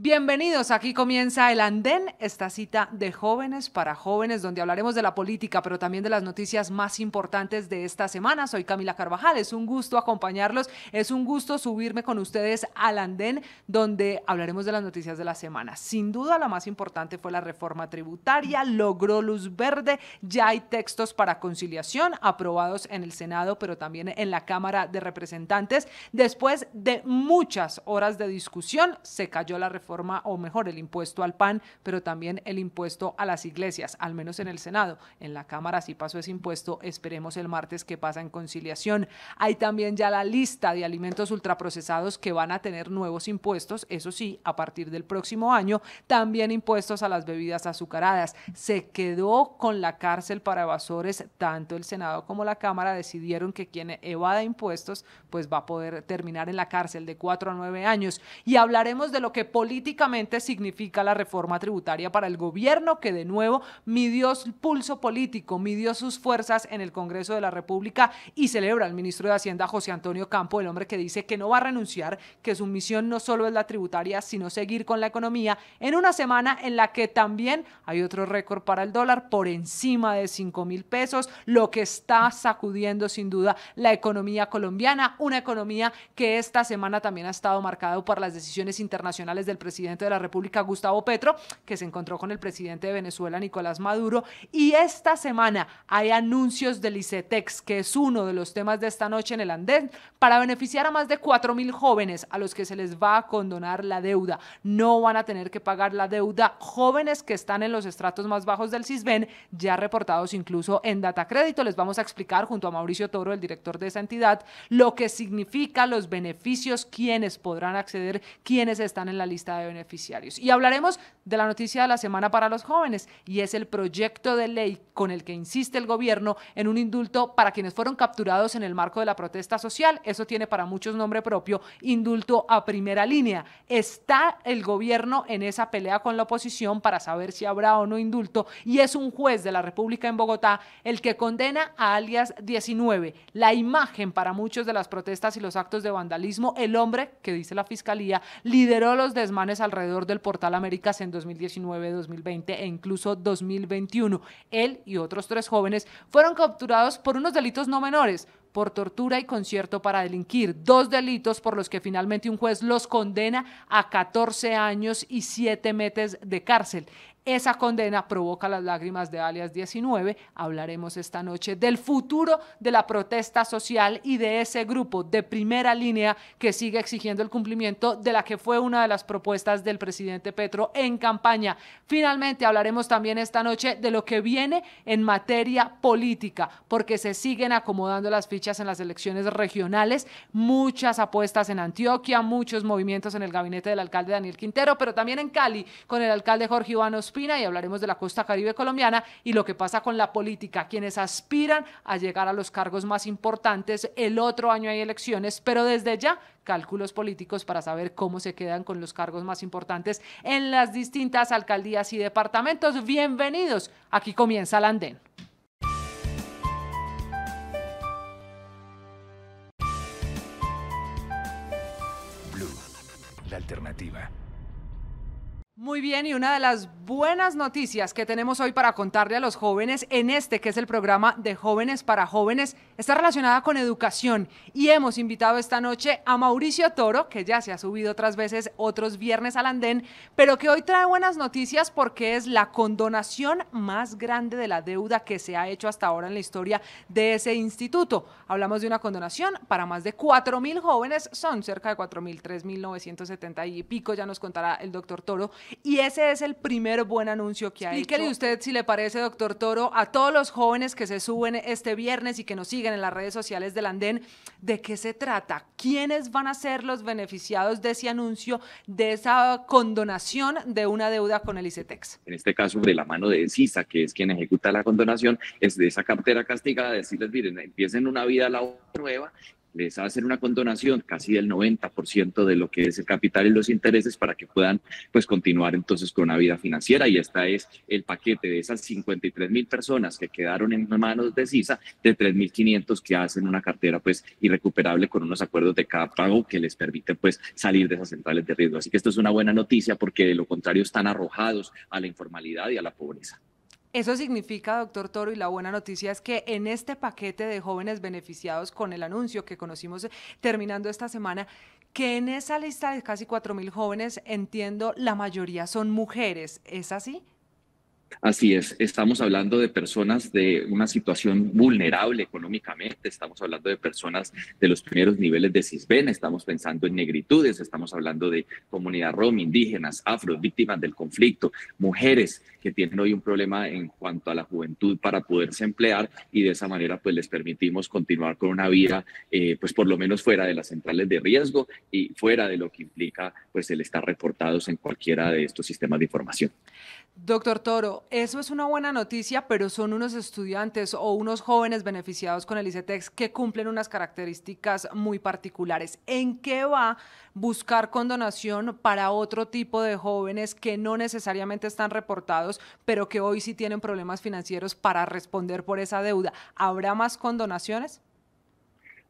Bienvenidos, aquí comienza El Andén, esta cita de jóvenes para jóvenes, donde hablaremos de la política, pero también de las noticias más importantes de esta semana. Soy Camila Carvajal, es un gusto acompañarlos, es un gusto subirme con ustedes al Andén, donde hablaremos de las noticias de la semana. Sin duda, la más importante fue la reforma tributaria, logró luz verde, ya hay textos para conciliación aprobados en el Senado, pero también en la Cámara de Representantes. Después de muchas horas de discusión, se cayó la reforma, o mejor, el impuesto al pan, pero también el impuesto a las iglesias, al menos en el Senado. En la Cámara sí pasó ese impuesto, esperemos el martes qué pasa en conciliación. Hay también ya la lista de alimentos ultraprocesados que van a tener nuevos impuestos, eso sí, a partir del próximo año, también impuestos a las bebidas azucaradas. Se quedó con la cárcel para evasores, tanto el Senado como la Cámara decidieron que quien evada impuestos pues va a poder terminar en la cárcel de 4 a 9 años. Y hablaremos de lo que políticamente significa la reforma tributaria para el gobierno, que de nuevo midió el pulso político, midió sus fuerzas en el Congreso de la República y celebra al ministro de Hacienda, José Antonio Campo, el hombre que dice que no va a renunciar, que su misión no solo es la tributaria, sino seguir con la economía en una semana en la que también hay otro récord para el dólar por encima de 5.000 pesos, lo que está sacudiendo sin duda la economía colombiana, una economía que esta semana también ha estado marcada por las decisiones internacionales del presidente de la República, Gustavo Petro, que se encontró con el presidente de Venezuela, Nicolás Maduro, y esta semana hay anuncios del ICETEX, que es uno de los temas de esta noche en el Andén, para beneficiar a más de 4.000 jóvenes a los que se les va a condonar la deuda. No van a tener que pagar la deuda jóvenes que están en los estratos más bajos del Sisbén, ya reportados incluso en Datacrédito. Les vamos a explicar junto a Mauricio Toro, el director de esa entidad, lo que significa los beneficios, quiénes podrán acceder, quiénes están en la lista de beneficiarios. Y hablaremos de la noticia de la semana para los jóvenes, y es el proyecto de ley con el que insiste el gobierno en un indulto para quienes fueron capturados en el marco de la protesta social. Eso tiene para muchos nombre propio, indulto a primera línea. Está el gobierno en esa pelea con la oposición para saber si habrá o no indulto, y es un juez de la República en Bogotá el que condena a alias 19, la imagen para muchos de las protestas y los actos de vandalismo, el hombre que, dice la fiscalía, lideró los desmanes alrededor del Portal Américas en 2019, 2020 e incluso 2021. Él y otros 3 jóvenes fueron capturados por unos delitos no menores, por tortura y concierto para delinquir, 2 delitos por los que finalmente un juez los condena a 14 años y 7 meses de cárcel. Esa condena provoca las lágrimas de alias 19. Hablaremos esta noche del futuro de la protesta social y de ese grupo de primera línea que sigue exigiendo el cumplimiento de la que fue una de las propuestas del presidente Petro en campaña. Finalmente hablaremos también esta noche de lo que viene en materia política, porque se siguen acomodando las fichas en las elecciones regionales, muchas apuestas en Antioquia, muchos movimientos en el gabinete del alcalde Daniel Quintero, pero también en Cali con el alcalde Jorge Iván Ospina, y hablaremos de la costa caribe colombiana y lo que pasa con la política, quienes aspiran a llegar a los cargos más importantes. El otro año hay elecciones, pero desde ya cálculos políticos para saber cómo se quedan con los cargos más importantes en las distintas alcaldías y departamentos. Bienvenidos, aquí comienza el Andén. Blue, la alternativa. Muy bien, y una de las buenas noticias que tenemos hoy para contarle a los jóvenes en este que es el programa de Jóvenes para Jóvenes está relacionada con educación, y hemos invitado esta noche a Mauricio Toro, que ya se ha subido otras veces, otros viernes al Andén, pero que hoy trae buenas noticias porque es la condonación más grande de la deuda que se ha hecho hasta ahora en la historia de ese instituto. Hablamos de una condonación para más de 4.000 jóvenes, son cerca de 4.000, 3.970 y pico, ya nos contará el doctor Toro. Y ese es el primer buen anuncio que ha hecho. Explíquele usted, si le parece, doctor Toro, a todos los jóvenes que se suben este viernes y que nos siguen en las redes sociales del Andén, ¿de qué se trata? ¿Quiénes van a ser los beneficiados de ese anuncio, de esa condonación de una deuda con el ICETEX? En este caso, de la mano de CISA, que es quien ejecuta la condonación, es de esa cartera castigada, decirles, miren, empiecen una vida laboral nueva les hacen una condonación casi del 90% de lo que es el capital y los intereses para que puedan pues continuar entonces con una vida financiera. Y este es el paquete de esas 53.000 personas que quedaron en manos de CISA, de 3.500 que hacen una cartera pues irrecuperable con unos acuerdos de cada pago que les permiten pues salir de esas centrales de riesgo. Así que esto es una buena noticia, porque de lo contrario están arrojados a la informalidad y a la pobreza. Eso significa, doctor Toro, y la buena noticia es que en este paquete de jóvenes beneficiados con el anuncio que conocimos terminando esta semana, que en esa lista de casi 4.000 jóvenes, entiendo, la mayoría son mujeres. ¿Es así? Así es, estamos hablando de personas de una situación vulnerable económicamente, estamos hablando de personas de los primeros niveles de CISBEN, estamos pensando en negritudes, estamos hablando de comunidad rom, indígenas, afros, víctimas del conflicto, mujeres que tienen hoy un problema en cuanto a la juventud para poderse emplear, y de esa manera pues les permitimos continuar con una vida pues por lo menos fuera de las centrales de riesgo y fuera de lo que implica pues el estar reportados en cualquiera de estos sistemas de información. Doctor Toro, eso es una buena noticia, pero son unos estudiantes o unos jóvenes beneficiados con el ICETEX que cumplen unas características muy particulares. ¿En qué va buscar condonación para otro tipo de jóvenes que no necesariamente están reportados, pero que hoy sí tienen problemas financieros para responder por esa deuda? ¿Habrá más condonaciones?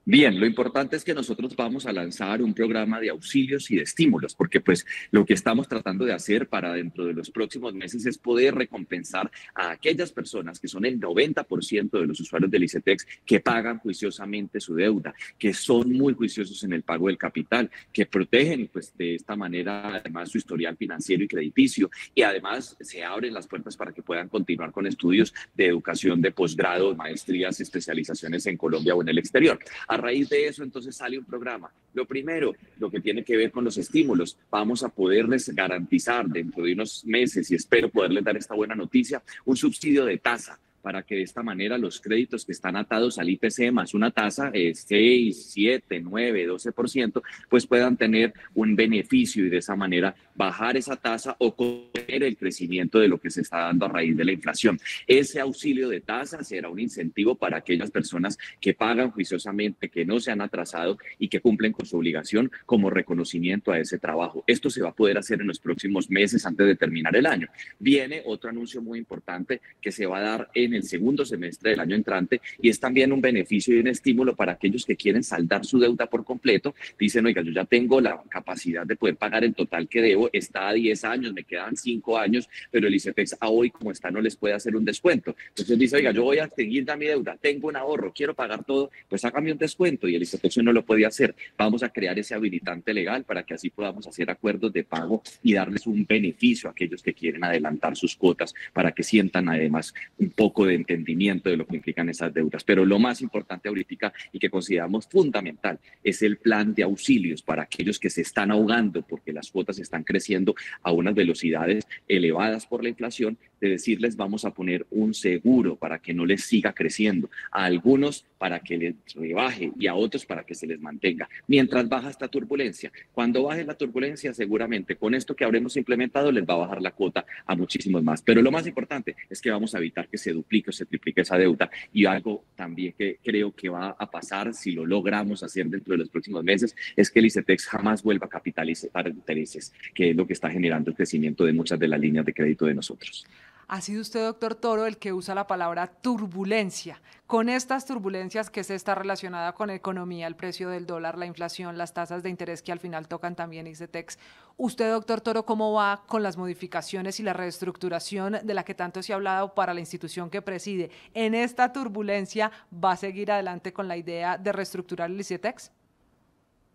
Bien, lo importante es que nosotros vamos a lanzar un programa de auxilios y de estímulos, porque pues lo que estamos tratando de hacer para dentro de los próximos meses es poder recompensar a aquellas personas que son el 90% de los usuarios del ICETEX, que pagan juiciosamente su deuda, que son muy juiciosos en el pago del capital, que protegen pues de esta manera además su historial financiero y crediticio, y además se abren las puertas para que puedan continuar con estudios de educación de posgrado, maestrías, especializaciones en Colombia o en el exterior. A raíz de eso, entonces sale un programa. Lo primero, lo que tiene que ver con los estímulos. Vamos a poderles garantizar dentro de unos meses, y espero poderles dar esta buena noticia, un subsidio de tasa, para que de esta manera los créditos que están atados al IPC más una tasa 6, 7, 9, 12%, pues puedan tener un beneficio y de esa manera bajar esa tasa o contener el crecimiento de lo que se está dando a raíz de la inflación. Ese auxilio de tasa será un incentivo para aquellas personas que pagan juiciosamente, que no se han atrasado y que cumplen con su obligación como reconocimiento a ese trabajo. Esto se va a poder hacer en los próximos meses antes de terminar el año. Viene otro anuncio muy importante que se va a dar en el segundo semestre del año entrante, y es también un beneficio y un estímulo para aquellos que quieren saldar su deuda por completo. Dicen, oiga, yo ya tengo la capacidad de poder pagar el total que debo, está a 10 años, me quedan 5 años, pero el ICETEX a hoy como está no les puede hacer un descuento. Entonces dice, oiga, yo voy a seguir dando mi deuda, tengo un ahorro, quiero pagar todo, pues hágame un descuento, y el ICETEX no lo puede hacer. Vamos a crear ese habilitante legal para que así podamos hacer acuerdos de pago y darles un beneficio a aquellos que quieren adelantar sus cuotas, para que sientan además un poco de entendimiento de lo que implican esas deudas. Pero lo más importante ahorita y que consideramos fundamental es el plan de auxilios para aquellos que se están ahogando porque las cuotas están creciendo a unas velocidades elevadas por la inflación, de decirles vamos a poner un seguro para que no les siga creciendo, a algunos para que les rebaje y a otros para que se les mantenga mientras baja esta turbulencia. Cuando baje la turbulencia, seguramente con esto que habremos implementado les va a bajar la cuota a muchísimos más. Pero lo más importante es que vamos a evitar que se duplique o se triplique esa deuda, y algo también que creo que va a pasar si lo logramos hacer dentro de los próximos meses es que el ICETEX jamás vuelva a capitalizar intereses, que es lo que está generando el crecimiento de muchas de las líneas de crédito de nosotros. Ha sido usted, doctor Toro, el que usa la palabra turbulencia. Con estas turbulencias, que se está relacionada con la economía, el precio del dólar, la inflación, las tasas de interés que al final tocan también ICETEX, usted, doctor Toro, ¿cómo va con las modificaciones y la reestructuración de la que tanto se ha hablado para la institución que preside? ¿En esta turbulencia va a seguir adelante con la idea de reestructurar el ICETEX?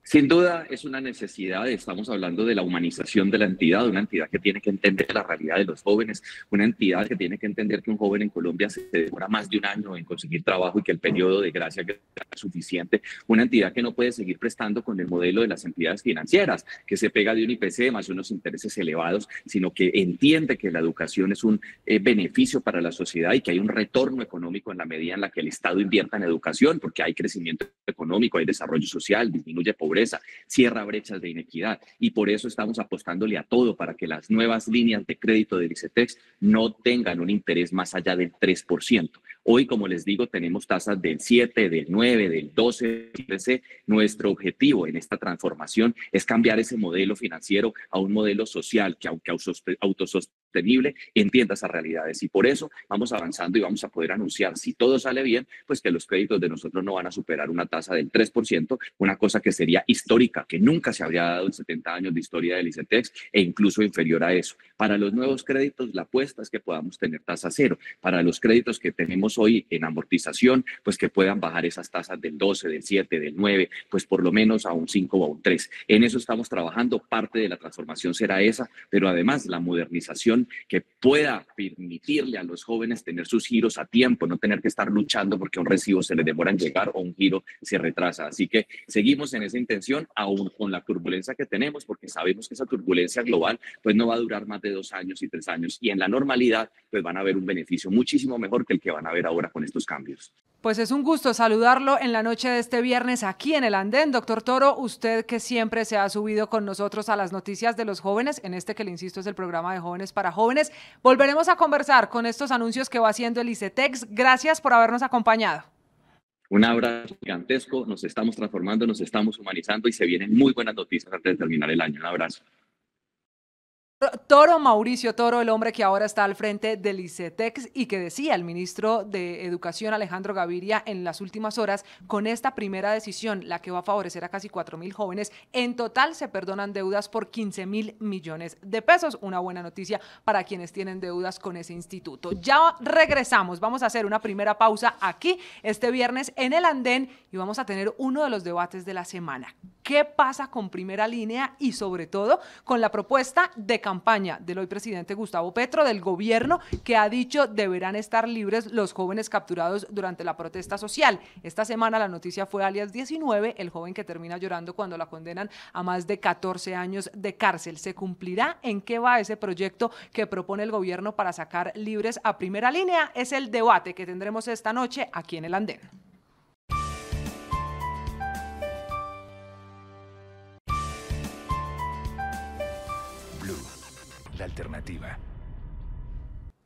Sin duda es una necesidad. Estamos hablando de la humanización de la entidad, una entidad que tiene que entender la realidad de los jóvenes, una entidad que tiene que entender que un joven en Colombia se demora más de un año en conseguir trabajo y que el periodo de gracia es suficiente, una entidad que no puede seguir prestando con el modelo de las entidades financieras, que se pega de un IPC más unos intereses elevados, sino que entiende que la educación es un beneficio para la sociedad y que hay un retorno económico en la medida en la que el Estado invierta en educación, porque hay crecimiento económico, hay desarrollo social, disminuye pobreza, pobreza, cierra brechas de inequidad y por eso estamos apostándole a todo para que las nuevas líneas de crédito del ICETEX no tengan un interés más allá del 3%. Hoy, como les digo, tenemos tasas del 7, del 9, del 12. Nuestro objetivo en esta transformación es cambiar ese modelo financiero a un modelo social que, aunque autosostenible, entienda esas realidades. Y por eso vamos avanzando y vamos a poder anunciar, si todo sale bien, pues que los créditos de nosotros no van a superar una tasa del 3%, una cosa que sería histórica, que nunca se habría dado en 70 años de historia del ICETEX e incluso inferior a eso. Para los nuevos créditos, la apuesta es que podamos tener tasa cero. Para los créditos que tenemos hoy en amortización, pues que puedan bajar esas tasas del 12, del 7, del 9, pues por lo menos a un 5 o a un 3. En eso estamos trabajando, parte de la transformación será esa, pero además la modernización que pueda permitirle a los jóvenes tener sus giros a tiempo, no tener que estar luchando porque un recibo se le demora en llegar o un giro se retrasa. Así que seguimos en esa intención, aún con la turbulencia que tenemos, porque sabemos que esa turbulencia global pues no va a durar más de 2 años y 3 años, y en la normalidad pues van a ver un beneficio muchísimo mejor que el que van a ver ahora con estos cambios. Pues es un gusto saludarlo en la noche de este viernes aquí en el Andén. Doctor Toro, usted que siempre se ha subido con nosotros a las noticias de los jóvenes, en este que le insisto es el programa de Jóvenes para Jóvenes. Volveremos a conversar con estos anuncios que va haciendo el ICETEX. Gracias por habernos acompañado. Un abrazo gigantesco, nos estamos transformando, nos estamos humanizando y se vienen muy buenas noticias antes de terminar el año. Un abrazo. Toro, Mauricio Toro, el hombre que ahora está al frente del ICETEX y que decía el ministro de Educación Alejandro Gaviria en las últimas horas, con esta primera decisión, la que va a favorecer a casi 4.000 jóvenes, en total se perdonan deudas por 15.000 millones de pesos. Una buena noticia para quienes tienen deudas con ese instituto. Ya regresamos, vamos a hacer una primera pausa aquí este viernes en el Andén y vamos a tener uno de los debates de la semana. ¿Qué pasa con Primera Línea y sobre todo con la propuesta de campaña del hoy presidente Gustavo Petro, del gobierno, que ha dicho deberán estar libres los jóvenes capturados durante la protesta social? Esta semana la noticia fue alias 19, el joven que termina llorando cuando la condenan a más de 14 años de cárcel. ¿Se cumplirá? ¿En qué va ese proyecto que propone el gobierno para sacar libres a Primera Línea? Es el debate que tendremos esta noche aquí en el Andén. La alternativa.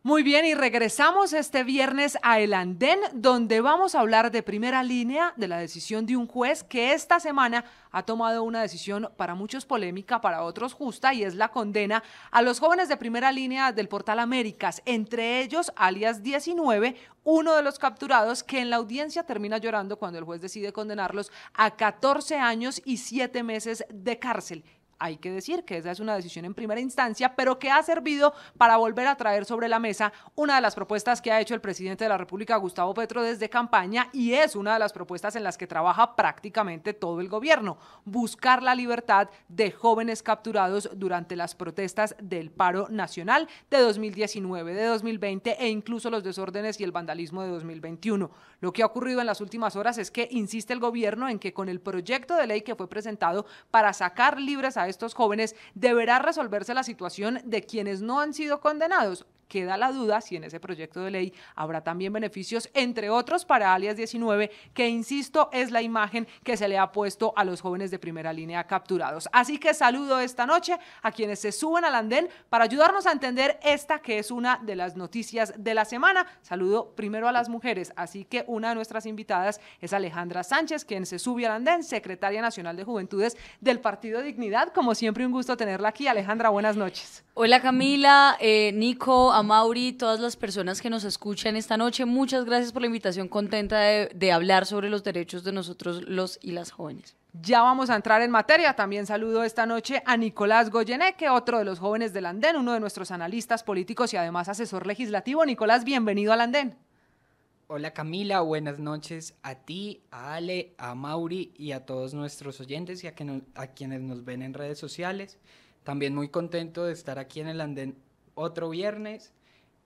Muy bien, y regresamos este viernes a El Andén, donde vamos a hablar de Primera Línea, de la decisión de un juez que esta semana ha tomado una decisión para muchos polémica, para otros justa, y es la condena a los jóvenes de Primera Línea del portal Américas, entre ellos alias 19, uno de los capturados que en la audiencia termina llorando cuando el juez decide condenarlos a 14 años y 7 meses de cárcel. Hay que decir que esa es una decisión en primera instancia, pero que ha servido para volver a traer sobre la mesa una de las propuestas que ha hecho el presidente de la República, Gustavo Petro, desde campaña, y es una de las propuestas en las que trabaja prácticamente todo el gobierno: buscar la libertad de jóvenes capturados durante las protestas del paro nacional de 2019, de 2020 e incluso los desórdenes y el vandalismo de 2021. Lo que ha ocurrido en las últimas horas es que insiste el gobierno en que con el proyecto de ley que fue presentado para sacar libres a estos jóvenes, deberá resolverse la situación de quienes no han sido condenados. Queda la duda si en ese proyecto de ley habrá también beneficios, entre otros para alias 19, que insisto es la imagen que se le ha puesto a los jóvenes de Primera Línea capturados. Así que saludo esta noche a quienes se suben al andén para ayudarnos a entender esta que es una de las noticias de la semana. Saludo primero a las mujeres, así que una de nuestras invitadas es Alejandra Sánchez, quien se sube al andén, secretaria nacional de Juventudes del Partido Dignidad. Como siempre, un gusto tenerla aquí. Alejandra, buenas noches. Hola Camila, Nico, a Mauri, todas las personas que nos escuchan esta noche, muchas gracias por la invitación, contenta de hablar sobre los derechos de nosotros los y las jóvenes. Ya vamos a entrar en materia. También saludo esta noche a Nicolás Goyeneche, otro de los jóvenes del Andén, uno de nuestros analistas políticos y además asesor legislativo. Nicolás, bienvenido al Andén. Hola Camila, buenas noches a ti, a Ale, a Mauri y a todos nuestros oyentes y a quienes nos ven en redes sociales. También muy contento de estar aquí en el Andén otro viernes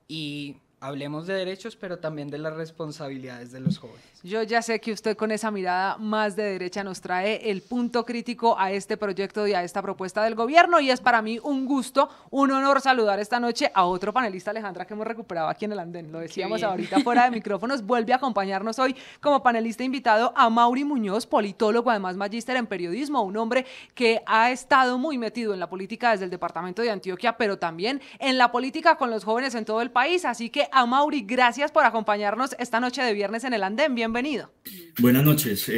y hablemos de derechos, pero también de las responsabilidades de los jóvenes. Yo ya sé que usted con esa mirada más de derecha nos trae el punto crítico a este proyecto y a esta propuesta del gobierno, y es para mí un gusto, un honor saludar esta noche a otro panelista, Alejandra, que hemos recuperado aquí en el andén. Lo decíamos ahorita fuera de micrófonos, vuelve a acompañarnos hoy como panelista invitado a Mauri Muñoz, politólogo, además magíster en periodismo, un hombre que ha estado muy metido en la política desde el departamento de Antioquia, pero también en la política con los jóvenes en todo el país. Así que, a Mauri, gracias por acompañarnos esta noche de viernes en el andén. Bienvenido. Buenas noches,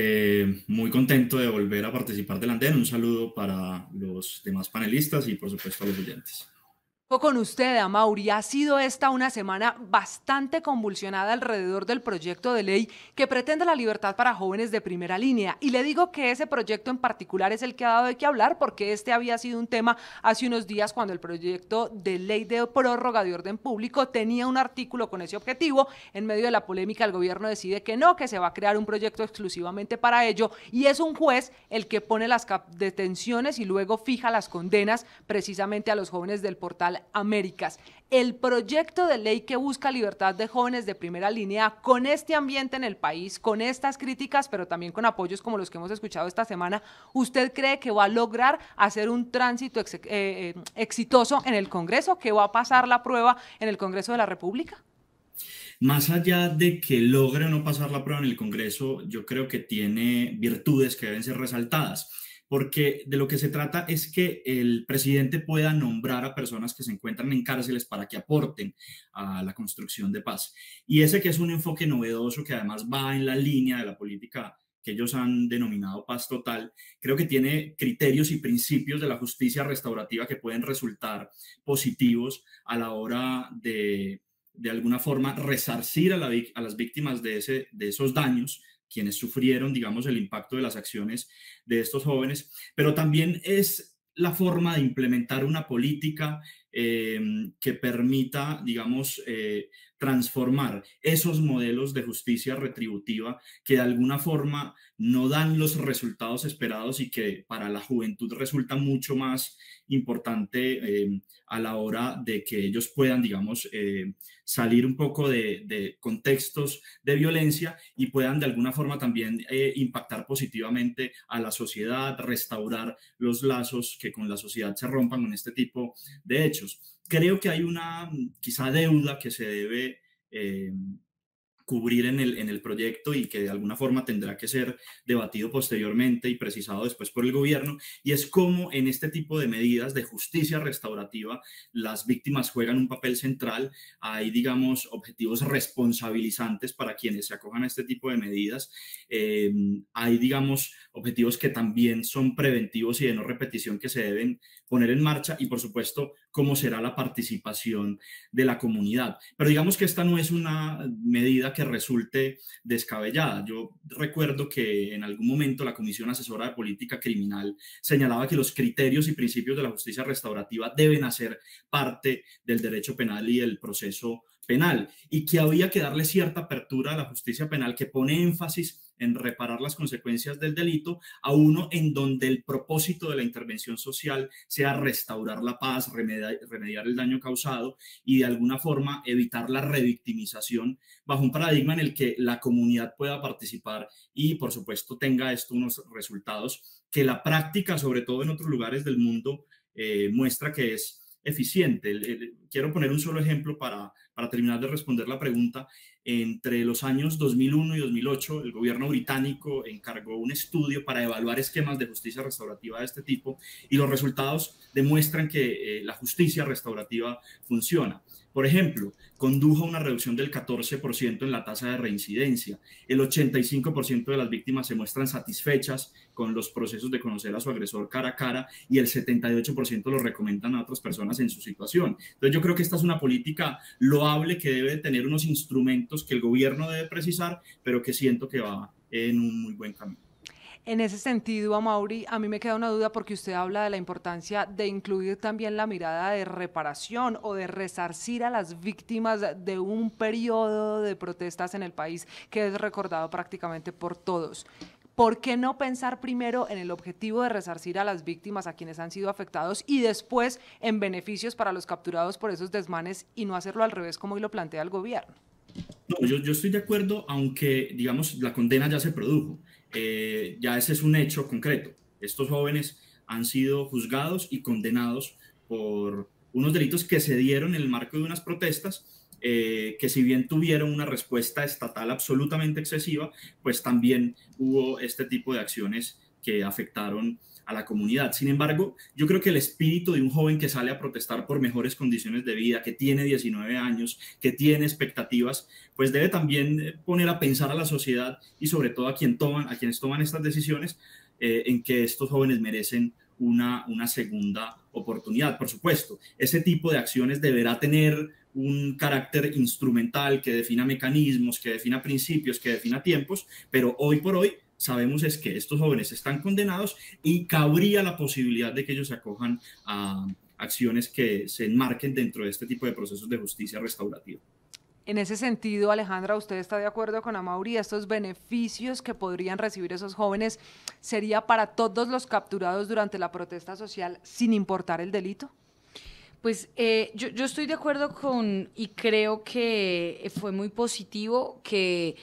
muy contento de volver a participar del andén. Un saludo para los demás panelistas y por supuesto a los oyentes. Con usted, Amaury, ha sido esta una semana bastante convulsionada alrededor del proyecto de ley que pretende la libertad para jóvenes de primera línea. Y le digo que ese proyecto en particular es el que ha dado de qué hablar, porque este había sido un tema hace unos días cuando el proyecto de ley de prórroga de orden público tenía un artículo con ese objetivo. En medio de la polémica, el gobierno decide que no, que se va a crear un proyecto exclusivamente para ello, y es un juez el que pone las detenciones y luego fija las condenas precisamente a los jóvenes del portal Américas. El proyecto de ley que busca libertad de jóvenes de primera línea, con este ambiente en el país, con estas críticas, pero también con apoyos como los que hemos escuchado esta semana, ¿usted cree que va a lograr hacer un tránsito exitoso en el Congreso, que va a pasar la prueba en el Congreso de la República? Más allá de que logre o no pasar la prueba en el Congreso, yo creo que tiene virtudes que deben ser resaltadas, porque de lo que se trata es que el presidente pueda nombrar a personas que se encuentran en cárceles para que aporten a la construcción de paz. Y ese que es un enfoque novedoso que además va en la línea de la política que ellos han denominado paz total, creo que tiene criterios y principios de la justicia restaurativa que pueden resultar positivos a la hora de alguna forma resarcir a las víctimas de esos daños, quienes sufrieron, digamos, el impacto de las acciones de estos jóvenes, pero también es la forma de implementar una política que permita, digamos, transformar esos modelos de justicia retributiva que de alguna forma no dan los resultados esperados y que para la juventud resulta mucho más importante a la hora de que ellos puedan, digamos, salir un poco de contextos de violencia y puedan de alguna forma también impactar positivamente a la sociedad, restaurar los lazos que con la sociedad se rompan con este tipo de hechos. Creo que hay una quizá deuda que se debe cubrir en el proyecto y que de alguna forma tendrá que ser debatido posteriormente y precisado después por el gobierno, y es cómo en este tipo de medidas de justicia restaurativa las víctimas juegan un papel central. Hay, digamos, objetivos responsabilizantes para quienes se acojan a este tipo de medidas. Hay, digamos, objetivos que también son preventivos y de no repetición que se deben poner en marcha, y por supuesto cómo será la participación de la comunidad. Pero digamos que esta no es una medida que resulte descabellada. Yo recuerdo que en algún momento la Comisión Asesora de Política Criminal señalaba que los criterios y principios de la justicia restaurativa deben hacer parte del derecho penal y del proceso penal, y que había que darle cierta apertura a la justicia penal que pone énfasis en reparar las consecuencias del delito, a uno en donde el propósito de la intervención social sea restaurar la paz, remediar el daño causado y de alguna forma evitar la revictimización, bajo un paradigma en el que la comunidad pueda participar y por supuesto tenga esto unos resultados que la práctica, sobre todo en otros lugares del mundo, muestra que es eficiente. Quiero poner un solo ejemplo para terminar de responder la pregunta. Entre los años 2001 y 2008, el gobierno británico encargó un estudio para evaluar esquemas de justicia restaurativa de este tipo, y los resultados demuestran que la justicia restaurativa funciona. Por ejemplo, condujo a una reducción del 14% en la tasa de reincidencia. El 85% de las víctimas se muestran satisfechas con los procesos de conocer a su agresor cara a cara, y el 78% lo recomiendan a otras personas en su situación. Entonces yo creo que esta es una política loable que debe tener unos instrumentos que el gobierno debe precisar, pero que siento que va en un muy buen camino. En ese sentido, Amaury, a mí me queda una duda, porque usted habla de la importancia de incluir también la mirada de reparación o de resarcir a las víctimas de un periodo de protestas en el país que es recordado prácticamente por todos. ¿por qué no pensar primero en el objetivo de resarcir a las víctimas, a quienes han sido afectados, y después en beneficios para los capturados por esos desmanes y no hacerlo al revés como hoy lo plantea el gobierno? No, yo estoy de acuerdo, aunque, digamos, la condena ya se produjo. Ya ese es un hecho concreto. Estos jóvenes han sido juzgados y condenados por unos delitos que se dieron en el marco de unas protestas, que si bien tuvieron una respuesta estatal absolutamente excesiva, pues también hubo este tipo de acciones que afectaron a la comunidad. Sin embargo, yo creo que el espíritu de un joven que sale a protestar por mejores condiciones de vida, que tiene 19 años, que tiene expectativas, pues debe también poner a pensar a la sociedad y sobre todo a quienes toman estas decisiones, en que estos jóvenes merecen una segunda oportunidad. Por supuesto, ese tipo de acciones deberá tener un carácter instrumental que defina mecanismos, que defina principios, que defina tiempos, pero hoy por hoy sabemos es que estos jóvenes están condenados y cabría la posibilidad de que ellos se acojan a acciones que se enmarquen dentro de este tipo de procesos de justicia restaurativa. En ese sentido, Alejandra, ¿usted está de acuerdo con Amaury? ¿Estos beneficios que podrían recibir esos jóvenes sería para todos los capturados durante la protesta social sin importar el delito? Pues yo estoy de acuerdo y creo que fue muy positivo que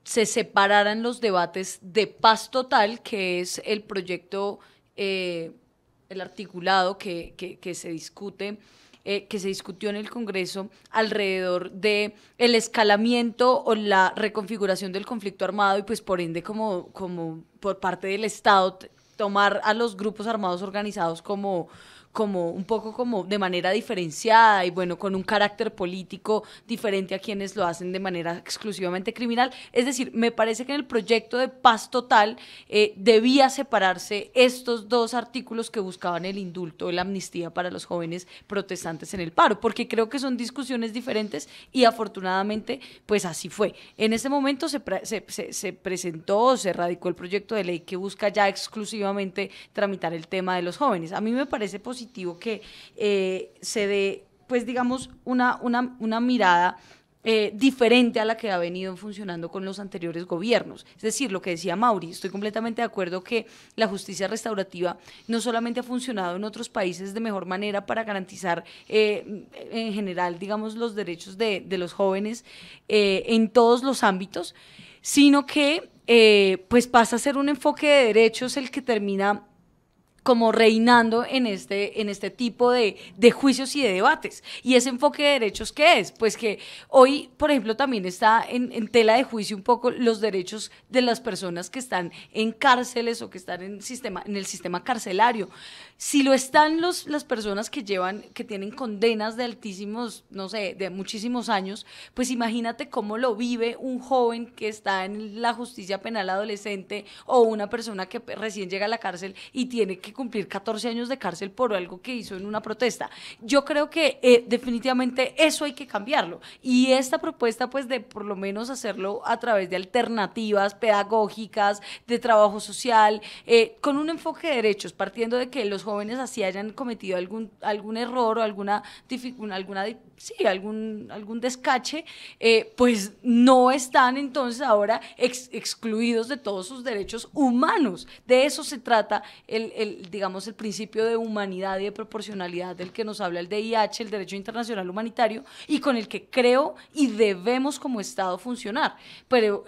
se separaran los debates de Paz Total, que es el proyecto, el articulado que se discute, que se discutió en el Congreso alrededor de el escalamiento o la reconfiguración del conflicto armado y pues por ende como por parte del Estado tomar a los grupos armados organizados como un poco como de manera diferenciada y bueno, con un carácter político diferente a quienes lo hacen de manera exclusivamente criminal. Es decir, me parece que en el proyecto de Paz Total debía separarse estos dos artículos que buscaban el indulto, la amnistía para los jóvenes protestantes en el paro, porque creo que son discusiones diferentes y afortunadamente pues así fue. En este momento se presentó, se radicó el proyecto de ley que busca ya exclusivamente tramitar el tema de los jóvenes. A mí me parece positivo que se dé, pues digamos, una mirada diferente a la que ha venido funcionando con los anteriores gobiernos. Es decir, lo que decía Amaury, estoy completamente de acuerdo que la justicia restaurativa no solamente ha funcionado en otros países de mejor manera para garantizar en general, digamos, los derechos de los jóvenes en todos los ámbitos, sino que pues pasa a ser un enfoque de derechos el que termina como reinando en este tipo de juicios y de debates. ¿Y ese enfoque de derechos qué es? Pues que hoy, por ejemplo, también está en tela de juicio un poco los derechos de las personas que están en cárceles o que están en el sistema carcelario. Si lo están las personas que tienen condenas de altísimos, no sé, de muchísimos años, pues imagínate cómo lo vive un joven que está en la justicia penal adolescente o una persona que recién llega a la cárcel y tiene que cumplir 14 años de cárcel por algo que hizo en una protesta. Yo creo que definitivamente eso hay que cambiarlo y esta propuesta pues de por lo menos hacerlo a través de alternativas pedagógicas, de trabajo social, con un enfoque de derechos, partiendo de que los jóvenes así hayan cometido algún error o algún descache, pues no están entonces ahora excluidos de todos sus derechos humanos. De eso se trata digamos, el principio de humanidad y de proporcionalidad del que nos habla el DIH, el Derecho Internacional Humanitario, y con el que creo y debemos como Estado funcionar. Pero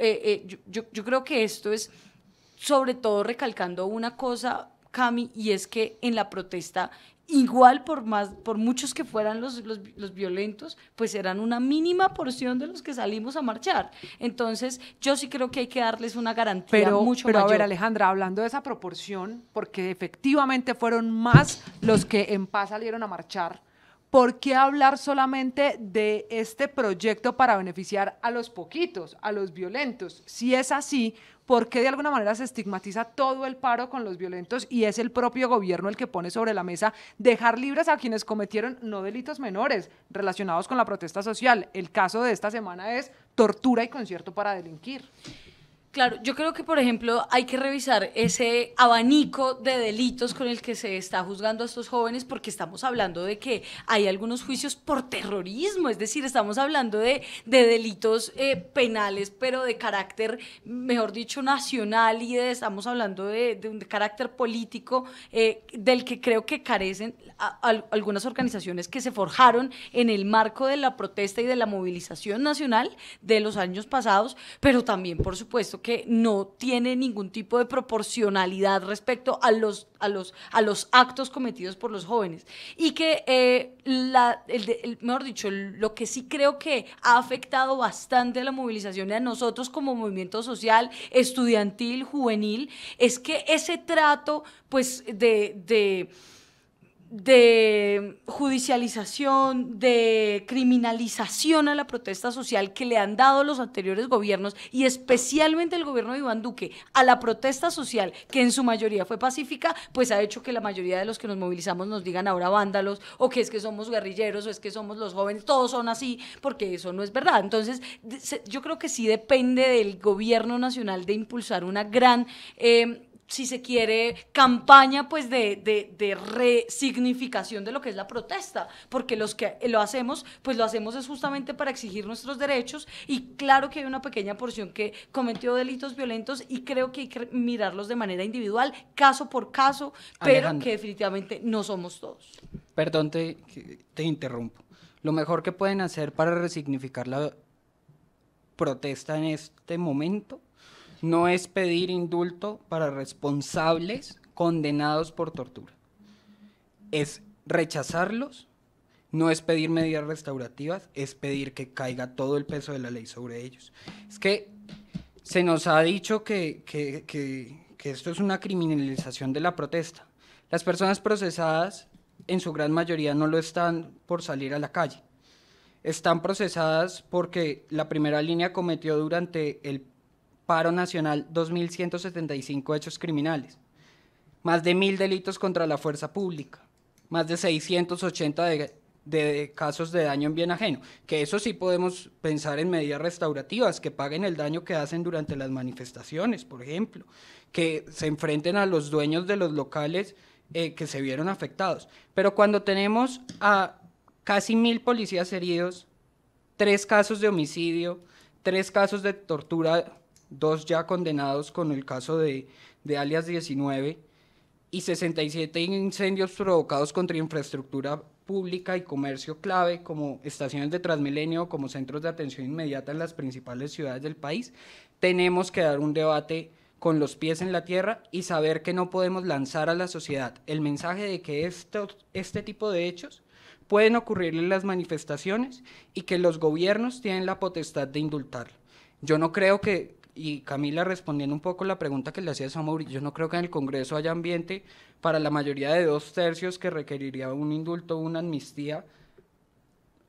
yo creo que esto es sobre todo recalcando una cosa, Cami, y es que en la protesta igual por muchos que fueran los violentos, pues eran una mínima porción de los que salimos a marchar. Entonces, yo sí creo que hay que darles una garantía mucho mayor. Pero a ver, Alejandra, hablando de esa proporción, porque efectivamente fueron más los que en paz salieron a marchar, ¿por qué hablar solamente de este proyecto para beneficiar a los poquitos, a los violentos? Si es así, ¿por qué de alguna manera se estigmatiza todo el paro con los violentos y es el propio gobierno el que pone sobre la mesa dejar libres a quienes cometieron no delitos menores relacionados con la protesta social? El caso de esta semana es tortura y concierto para delinquir. Claro, yo creo que, por ejemplo, hay que revisar ese abanico de delitos con el que se está juzgando a estos jóvenes, porque estamos hablando de que hay algunos juicios por terrorismo, es decir, estamos hablando de delitos penales, pero de carácter, mejor dicho, nacional, y estamos hablando de un carácter político del que creo que carecen algunas organizaciones que se forjaron en el marco de la protesta y de la movilización nacional de los años pasados, pero también, por supuesto, que no tiene ningún tipo de proporcionalidad respecto a los actos cometidos por los jóvenes. Y que, mejor dicho, lo que sí creo que ha afectado bastante a la movilización y a nosotros como movimiento social, estudiantil, juvenil, es que ese trato, pues, de judicialización, de criminalización a la protesta social que le han dado los anteriores gobiernos, y especialmente el gobierno de Iván Duque, a la protesta social, que en su mayoría fue pacífica, pues ha hecho que la mayoría de los que nos movilizamos nos digan ahora vándalos, o que es que somos guerrilleros, o es que somos los jóvenes, todos son así, porque eso no es verdad. Entonces, yo creo que sí depende del gobierno nacional de impulsar una gran si se quiere, campaña pues de resignificación de lo que es la protesta, porque los que lo hacemos, pues lo hacemos es justamente para exigir nuestros derechos, y claro que hay una pequeña porción que cometió delitos violentos, y creo que hay que mirarlos de manera individual, caso por caso, pero Alejandra, que definitivamente no somos todos. Perdón, te interrumpo. Lo mejor que pueden hacer para resignificar la protesta en este momento no es pedir indulto para responsables condenados por tortura. Es rechazarlos, no es pedir medidas restaurativas, es pedir que caiga todo el peso de la ley sobre ellos. Es que se nos ha dicho que esto es una criminalización de la protesta. Las personas procesadas, en su gran mayoría, no lo están por salir a la calle. Están procesadas porque la primera línea cometió durante el paro nacional 2.175 hechos criminales, más de 1.000 delitos contra la fuerza pública, más de 680 de casos de daño en bien ajeno, que eso sí podemos pensar en medidas restaurativas, que paguen el daño que hacen durante las manifestaciones, por ejemplo, que se enfrenten a los dueños de los locales que se vieron afectados. Pero cuando tenemos a casi 1.000 policías heridos, 3 casos de homicidio, 3 casos de tortura, 2 ya condenados con el caso de alias 19, y 67 incendios provocados contra infraestructura pública y comercio clave, como estaciones de Transmilenio, como centros de atención inmediata en las principales ciudades del país, tenemos que dar un debate con los pies en la tierra y saber que no podemos lanzar a la sociedad el mensaje de que este tipo de hechos pueden ocurrir en las manifestaciones y que los gobiernos tienen la potestad de indultarlo. Yo no creo que, y Camila, respondiendo un poco la pregunta que le hacías a Mauri, yo no creo que en el Congreso haya ambiente para la mayoría de 2/3 que requeriría un indulto o una amnistía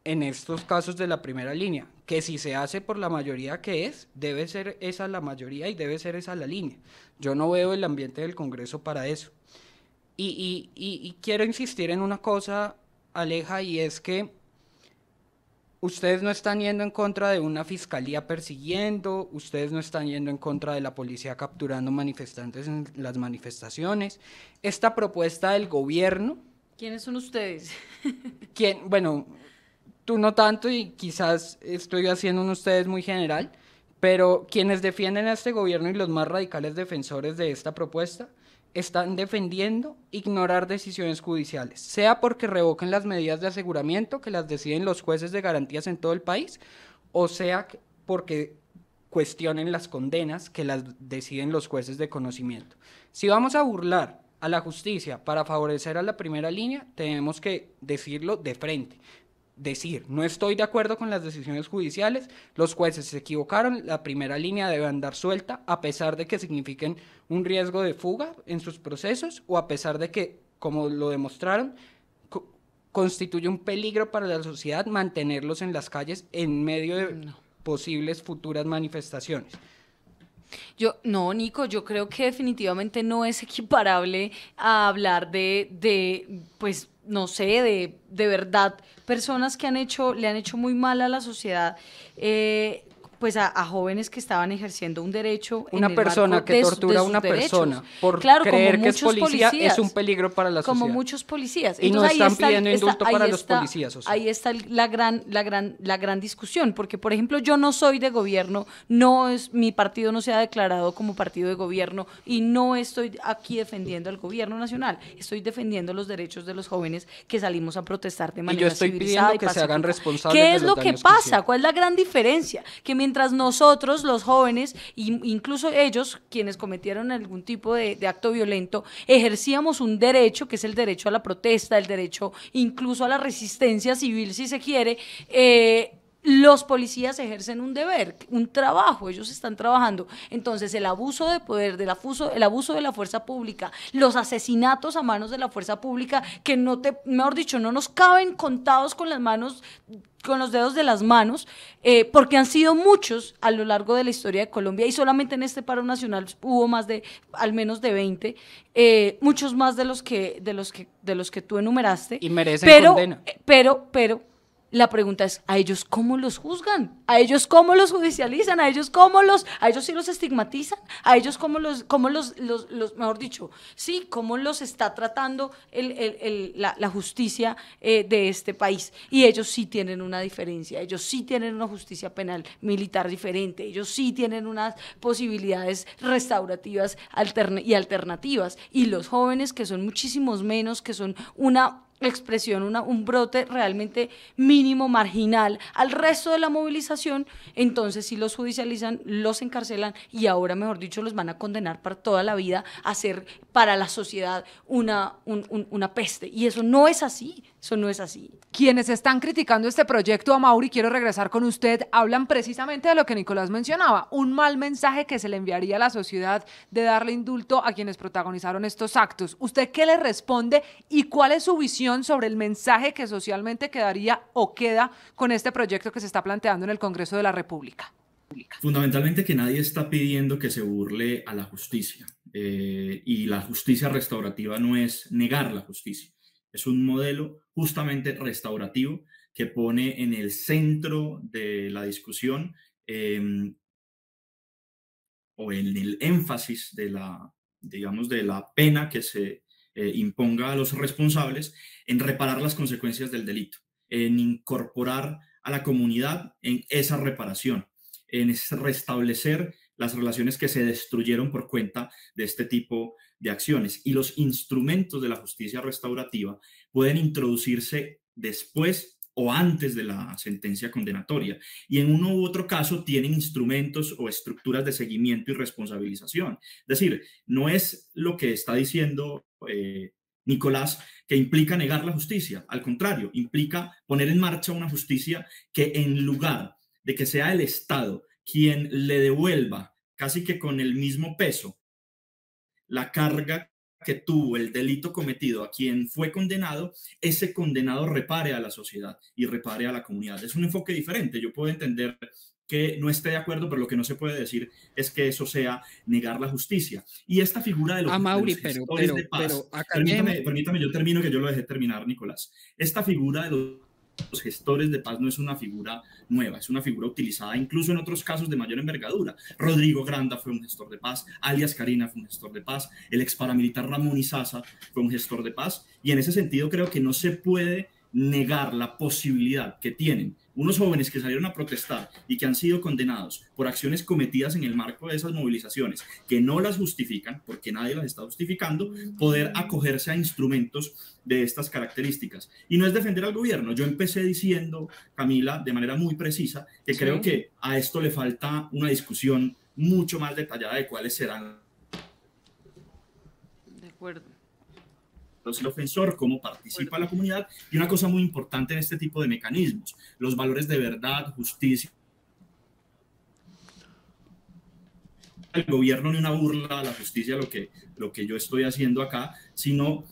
en estos casos de la primera línea, que si se hace por la mayoría que es, debe ser esa la mayoría y debe ser esa la línea. Yo no veo el ambiente del Congreso para eso. Y quiero insistir en una cosa, Aleja, y es que ustedes no están yendo en contra de una fiscalía persiguiendo, ustedes no están yendo en contra de la policía capturando manifestantes en las manifestaciones. Esta propuesta del gobierno... ¿Quiénes son ustedes? Bueno, tú no tanto, y quizás estoy haciendo un ustedes muy general, pero quienes defienden a este gobierno y los más radicales defensores de esta propuesta están defendiendo ignorar decisiones judiciales, sea porque revoquen las medidas de aseguramiento que las deciden los jueces de garantías en todo el país, o sea porque cuestionen las condenas que las deciden los jueces de conocimiento. Si vamos a burlar a la justicia para favorecer a la primera línea, tenemos que decirlo de frente. Decir, no estoy de acuerdo con las decisiones judiciales, los jueces se equivocaron, la primera línea debe andar suelta, a pesar de que signifiquen un riesgo de fuga en sus procesos, o a pesar de que, como lo demostraron, constituye un peligro para la sociedad mantenerlos en las calles en medio de posibles futuras manifestaciones. No, Nico, yo creo que definitivamente no es equiparable a hablar pues, no sé, de verdad, personas que le han hecho muy mal a la sociedad, pues a jóvenes que estaban ejerciendo un derecho en Una el persona marco que de tortura a sus una derechos. persona por Claro, como creer que es muchos policía policías, es un peligro para la sociedad. como muchos policías. Y no Entonces, están pidiendo indulto para ahí los está- policías. O sea. Ahí está la gran discusión, porque por ejemplo yo no soy de gobierno, mi partido no se ha declarado como partido de gobierno y no estoy aquí defendiendo al gobierno nacional, estoy defendiendo los derechos de los jóvenes que salimos a protestar de manera Y yo estoy civilizada pidiendo y que se hagan pacífica. responsables ¿Qué de es los lo que daños que pasa? hicieron. ¿Cuál es la gran diferencia? Que mientras nosotros, los jóvenes, incluso ellos, quienes cometieron algún tipo de acto violento, ejercíamos un derecho, que es el derecho a la protesta, el derecho incluso a la resistencia civil, si se quiere, los policías ejercen un deber, un trabajo, ellos están trabajando. Entonces, el abuso de poder, el abuso de la fuerza pública, los asesinatos a manos de la fuerza pública, que mejor dicho, no nos caben contados con las manos, con los dedos de las manos, porque han sido muchos a lo largo de la historia de Colombia y solamente en este paro nacional hubo al menos de 20, muchos más de los que tú enumeraste. Y merecen condena. Pero la pregunta es, ¿a ellos cómo los juzgan? ¿A ellos cómo los judicializan? ¿A ellos sí los estigmatizan? ¿A ellos mejor dicho, sí, cómo los está tratando la justicia de este país? Y ellos sí tienen una diferencia, ellos sí tienen una justicia penal militar diferente, ellos sí tienen unas posibilidades restaurativas y alternativas. Y los jóvenes, que son muchísimos menos, que son una expresión, un brote realmente mínimo, marginal al resto de la movilización, entonces sí los judicializan, los encarcelan y ahora, mejor dicho, los van a condenar para toda la vida a ser para la sociedad una peste. Y eso no es así, eso no es así. Quienes están criticando este proyecto, Amaury, quiero regresar con usted, hablan precisamente de lo que Nicolás mencionaba, un mal mensaje que se le enviaría a la sociedad de darle indulto a quienes protagonizaron estos actos. ¿Usted qué le responde y cuál es su visión sobre el mensaje que socialmente quedaría o queda con este proyecto que se está planteando en el Congreso de la República? Fundamentalmente que nadie está pidiendo que se burle a la justicia, y la justicia restaurativa no es negar la justicia, es un modelo justamente restaurativo que pone en el centro de la discusión, o en el énfasis digamos, de la pena que se imponga a los responsables en reparar las consecuencias del delito, en incorporar a la comunidad en esa reparación, en restablecer las relaciones que se destruyeron por cuenta de este tipo de acciones. Y los instrumentos de la justicia restaurativa pueden introducirse después o antes de la sentencia condenatoria, y en uno u otro caso tienen instrumentos o estructuras de seguimiento y responsabilización. Es decir, no es lo que está diciendo Nicolás, que implica negar la justicia, al contrario, implica poner en marcha una justicia que, en lugar de que sea el Estado quien le devuelva casi que con el mismo peso la carga que tuvo el delito cometido a quien fue condenado, ese condenado repare a la sociedad y repare a la comunidad. Es un enfoque diferente. Yo puedo entender que no esté de acuerdo, pero lo que no se puede decir es que eso sea negar la justicia. Y esta figura de los gestores de paz, permítame, yo termino, que yo lo dejé terminar, Nicolás. Esta figura de los gestores de paz no es una figura nueva, es una figura utilizada incluso en otros casos de mayor envergadura. Rodrigo Granda fue un gestor de paz, alias Karina fue un gestor de paz, el ex paramilitar Ramón Izaza fue un gestor de paz, y en ese sentido creo que no se puede negar la posibilidad que tienen unos jóvenes que salieron a protestar y que han sido condenados por acciones cometidas en el marco de esas movilizaciones, que no las justifican, porque nadie las está justificando, poder acogerse a instrumentos de estas características. Y no es defender al gobierno. Yo empecé diciendo, Camila, de manera muy precisa, que sí, creo que a esto le falta una discusión mucho más detallada de cuáles serán. De acuerdo. El ofensor, cómo participa la comunidad, y una cosa muy importante en este tipo de mecanismos, los valores de verdad, justicia. El gobierno ni una burla a la justicia, lo que yo estoy haciendo acá, sino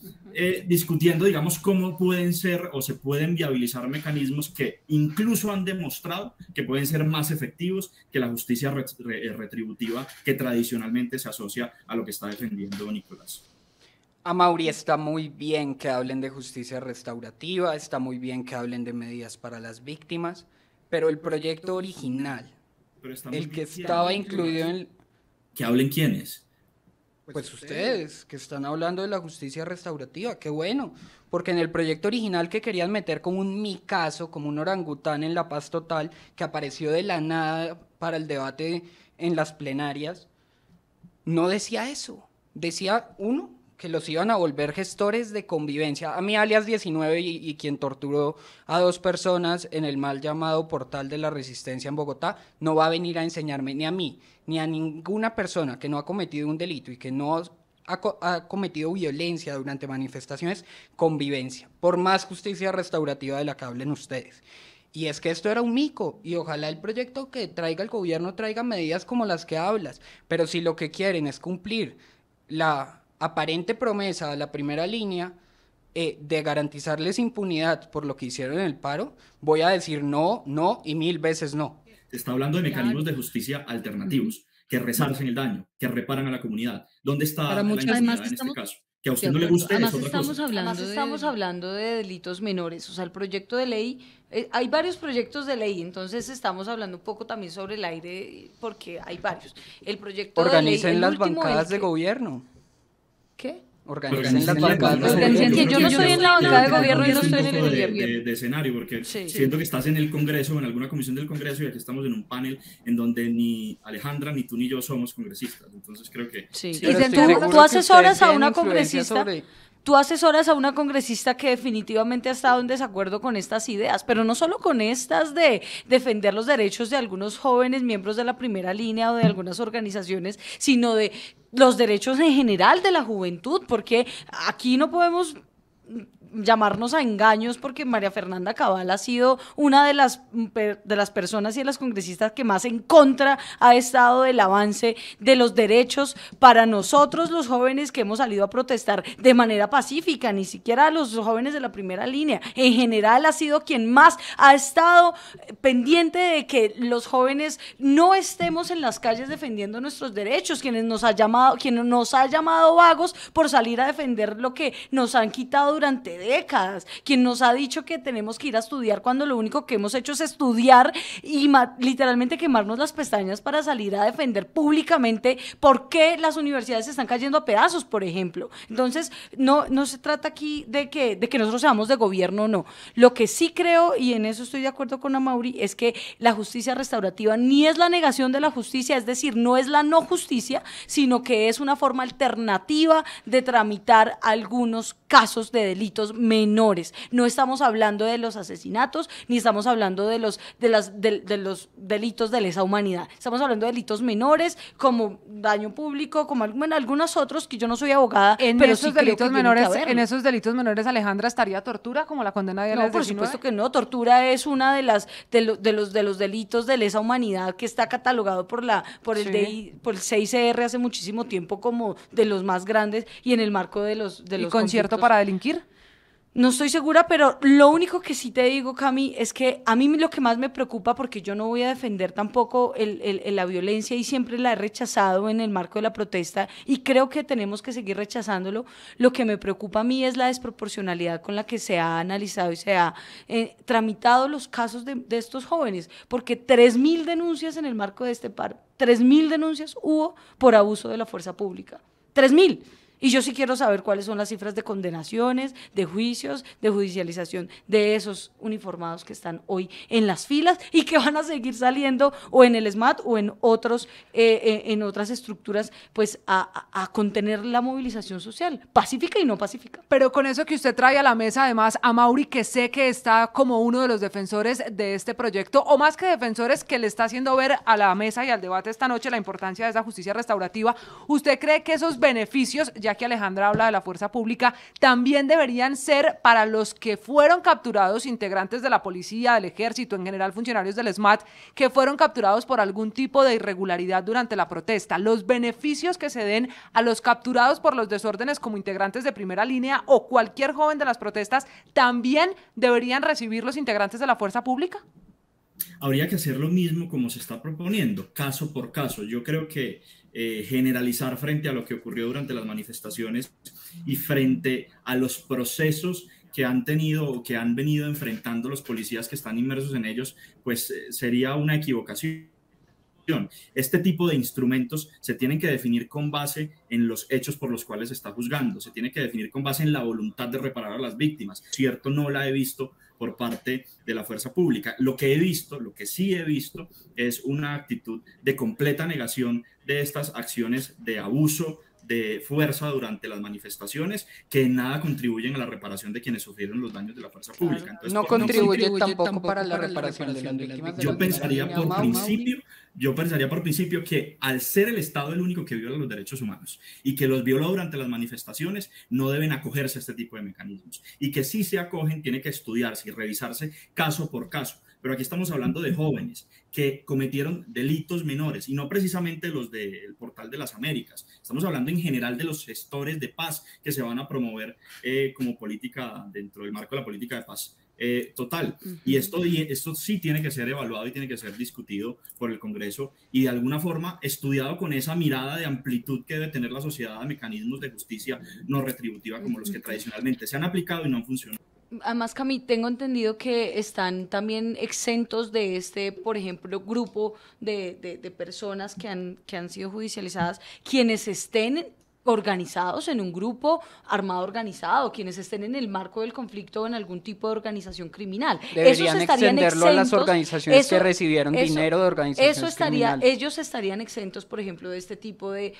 discutiendo, digamos, cómo pueden ser o se pueden viabilizar mecanismos que incluso han demostrado que pueden ser más efectivos que la justicia retributiva que tradicionalmente se asocia a lo que está defendiendo Nicolás. Amaury, está muy bien que hablen de justicia restaurativa, está muy bien que hablen de medidas para las víctimas, pero el proyecto original Pero estamos El que diciendo estaba incluido en... ¿Que hablen quiénes? Pues ustedes, que están hablando de la justicia restaurativa, qué bueno, porque en el proyecto original que querían meter como un Micazo, como un orangután en la paz total, que apareció de la nada para el debate en las plenarias, no decía eso. Decía, uno, que los iban a volver gestores de convivencia. A mí alias 19 y quien torturó a 2 personas en el mal llamado Portal de la Resistencia en Bogotá, no va a venir a enseñarme ni a mí, ni a ninguna persona que no ha cometido un delito y que no ha cometido violencia durante manifestaciones, convivencia, por más justicia restaurativa de la que hablen ustedes. Y es que esto era un mico, y ojalá el proyecto que traiga el gobierno traiga medidas como las que hablas, pero si lo que quieren es cumplir la aparente promesa a la primera línea de garantizarles impunidad por lo que hicieron en el paro, voy a decir no, no y 1000 veces no. Se está hablando de mecanismos de justicia alternativos, que resarcen el daño, que reparan a la comunidad. ¿Dónde está la impunidad en este caso? Que a usted no le guste es otra cosa. Además estamos hablando de delitos menores, o sea, el proyecto de ley, hay varios proyectos de ley, entonces estamos hablando un poco también sobre el aire, porque hay varios. El proyecto Organicen de ley, las bancadas de gobierno. ¿Qué? Organicen las bancadas de Organicen, gobierno. que yo no estoy en la bancada de gobierno, yo no estoy en el de gobierno. de escenario, porque Sí. siento que estás en el Congreso, en alguna comisión del Congreso, y aquí estamos en un panel en donde ni Alejandra, ni tú, ni yo somos congresistas. Entonces creo que... Sí. sí, Y Pero estoy tú seguro que asesoras ustedes a tienen una influencia congresista, sobre... tú asesoras a una congresista que definitivamente ha estado en desacuerdo con estas ideas, pero no solo con estas de defender los derechos de algunos jóvenes miembros de la primera línea o de algunas organizaciones, sino de los derechos en general de la juventud, porque aquí no podemos llamarnos a engaños, porque María Fernanda Cabal ha sido una de las personas y de las congresistas que más en contra ha estado del avance de los derechos para nosotros los jóvenes que hemos salido a protestar de manera pacífica, ni siquiera los jóvenes de la primera línea. En general ha sido quien más ha estado pendiente de que los jóvenes no estemos en las calles defendiendo nuestros derechos, quien nos ha llamado vagos por salir a defender lo que nos han quitado durante décadas, quien nos ha dicho que tenemos que ir a estudiar cuando lo único que hemos hecho es estudiar y literalmente quemarnos las pestañas para salir a defender públicamente por qué las universidades están cayendo a pedazos, por ejemplo. Entonces, no se trata aquí de que nosotros seamos de gobierno o no. Lo que sí creo, y en eso estoy de acuerdo con Amaury, es que la justicia restaurativa ni es la negación de la justicia, es decir, no es la no justicia, sino que es una forma alternativa de tramitar algunos casos de delitos menores. No estamos hablando de los asesinatos, ni estamos hablando de los delitos de lesa humanidad. Estamos hablando de delitos menores, como daño público, como algunos otros, que yo no soy abogada, pero esos sí delitos menores, que en esos delitos menores, Alejandra, ¿estaría tortura como la condena de No, las por 19? supuesto que no. Tortura es una de los delitos de lesa humanidad que está catalogado por el CICR hace muchísimo tiempo como de los más grandes y en el marco de los ¿Y concierto conflictos. para delinquir? No estoy segura, pero lo único que sí te digo, Cami, es que a mí lo que más me preocupa, porque yo no voy a defender tampoco la violencia y siempre la he rechazado en el marco de la protesta y creo que tenemos que seguir rechazándolo, lo que me preocupa a mí es la desproporcionalidad con la que se ha analizado y se ha tramitado los casos de estos jóvenes, porque 3.000 denuncias en el marco de este paro, 3.000 denuncias hubo por abuso de la fuerza pública, 3.000. Y yo sí quiero saber cuáles son las cifras de condenaciones, de juicios, de judicialización de esos uniformados que están hoy en las filas y que van a seguir saliendo o en el SMAT o en otras estructuras, pues a contener la movilización social, pacífica y no pacífica. Pero con eso que usted trae a la mesa, además, Amaury, que sé que está como uno de los defensores de este proyecto, o más que defensores, que le está haciendo ver a la mesa y al debate esta noche la importancia de esa justicia restaurativa, ¿usted cree que esos beneficios, ya que Alejandra habla de la fuerza pública, también deberían ser para los que fueron capturados, integrantes de la policía, del ejército, en general funcionarios del SMAT, que fueron capturados por algún tipo de irregularidad durante la protesta? Los beneficios que se den a los capturados por los desórdenes como integrantes de primera línea o cualquier joven de las protestas, ¿también deberían recibir los integrantes de la fuerza pública? Habría que hacer lo mismo como se está proponiendo, caso por caso. Yo creo que generalizar frente a lo que ocurrió durante las manifestaciones y frente a los procesos que han tenido o que han venido enfrentando los policías que están inmersos en ellos, pues sería una equivocación. Este tipo de instrumentos se tienen que definir con base en los hechos por los cuales se está juzgando, se tiene que definir con base en la voluntad de reparar a las víctimas. Cierto, no la he visto por parte de la fuerza pública. Lo que sí he visto es una actitud de completa negación de estas acciones de abuso de fuerza durante las manifestaciones, que en nada contribuyen a la reparación de quienes sufrieron los daños de la fuerza pública. Entonces, no contribuye tampoco para la reparación de las víctimas. Yo pensaría por principio que al ser el Estado el único que viola los derechos humanos y que los violó durante las manifestaciones, no deben acogerse a este tipo de mecanismos, y que si se acogen tiene que estudiarse y revisarse caso por caso. Pero aquí estamos hablando de jóvenes que cometieron delitos menores y no precisamente los del Portal de las Américas. Estamos hablando en general de los gestores de paz que se van a promover como política dentro del marco de la política de paz total. Y esto sí tiene que ser evaluado y tiene que ser discutido por el Congreso y de alguna forma estudiado con esa mirada de amplitud que debe tener la sociedad a mecanismos de justicia no retributiva como los que tradicionalmente se han aplicado y no han funcionado. Además, Cami, tengo entendido que están también exentos de por ejemplo, grupo de personas que han sido judicializadas, quienes estén organizados en un grupo armado organizado, quienes estén en el marco del conflicto o en algún tipo de organización criminal. Deberían extenderlo a las organizaciones que recibieron dinero de organizaciones criminales. Ellos estarían exentos, por ejemplo, de este tipo de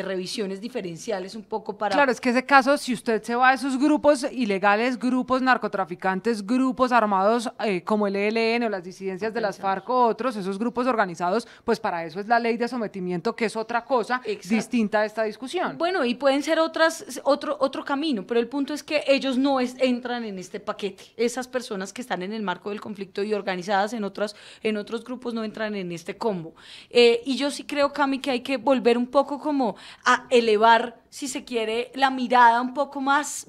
revisiones diferenciales un poco para... Claro, es que ese caso, si usted se va a esos grupos ilegales, grupos narcotraficantes, grupos armados como el ELN o las disidencias de las FARC o otros, esos grupos organizados, pues para eso es la ley de sometimiento, que es otra cosa distinta a esta discusión. Bueno, y pueden ser otro camino, pero el punto es que ellos no entran en este paquete. Esas personas que están en el marco del conflicto y organizadas en otros grupos no entran en este combo. Y yo sí creo, Cami, que hay que volver un poco como a elevar, si se quiere, la mirada un poco más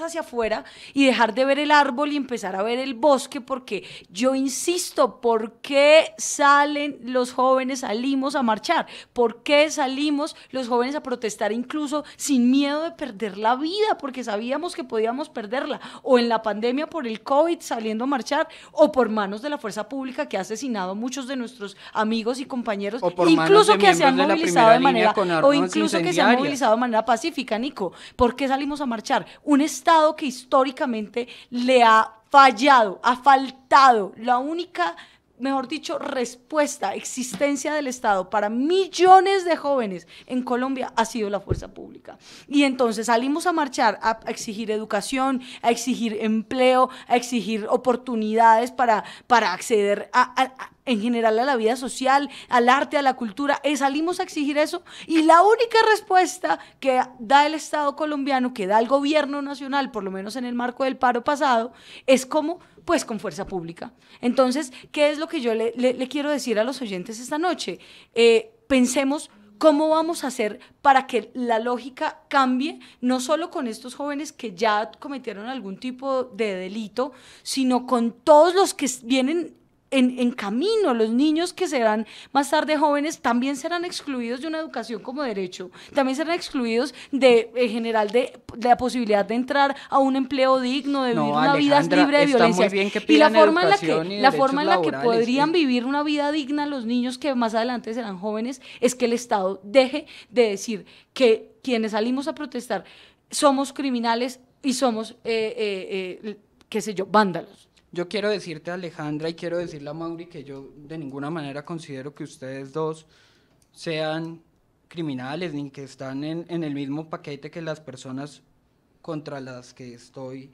hacia afuera y dejar de ver el árbol y empezar a ver el bosque, porque yo insisto, ¿por qué salimos a marchar? ¿Por qué salimos los jóvenes a protestar incluso sin miedo de perder la vida? Porque sabíamos que podíamos perderla, o en la pandemia por el COVID saliendo a marchar, o por manos de la fuerza pública que ha asesinado a muchos de nuestros amigos y compañeros, o por incluso manos de que se han miembros de la movilizado de primera manera, línea o con incluso armas que se han incendiarias. movilizado de manera pacífica, Nico. ¿Por qué salimos a marchar? Un Estado que históricamente le ha fallado, ha faltado la única, mejor dicho, respuesta, existencia del Estado para millones de jóvenes en Colombia ha sido la fuerza pública. Y entonces salimos a marchar a exigir educación, a exigir empleo, a exigir oportunidades para acceder en general a la vida social, al arte, a la cultura. Salimos a exigir eso, y la única respuesta que da el Estado colombiano, que da el gobierno nacional, por lo menos en el marco del paro pasado, es como, pues, con fuerza pública. Entonces, ¿qué es lo que yo le quiero decir a los oyentes esta noche? Pensemos cómo vamos a hacer para que la lógica cambie, no solo con estos jóvenes que ya cometieron algún tipo de delito, sino con todos los que vienen en camino. Los niños que serán más tarde jóvenes también serán excluidos de una educación como derecho, también serán excluidos en general de la posibilidad de entrar a un empleo digno, de vivir una vida libre de violencia. Y la forma en la que podrían vivir una vida digna los niños que más adelante serán jóvenes es que el Estado deje de decir que quienes salimos a protestar somos criminales y somos, qué sé yo, vándalos. Yo quiero decirte, Alejandra, y quiero decirle a Mauri que yo de ninguna manera considero que ustedes dos sean criminales ni que están en el mismo paquete que las personas contra las que estoy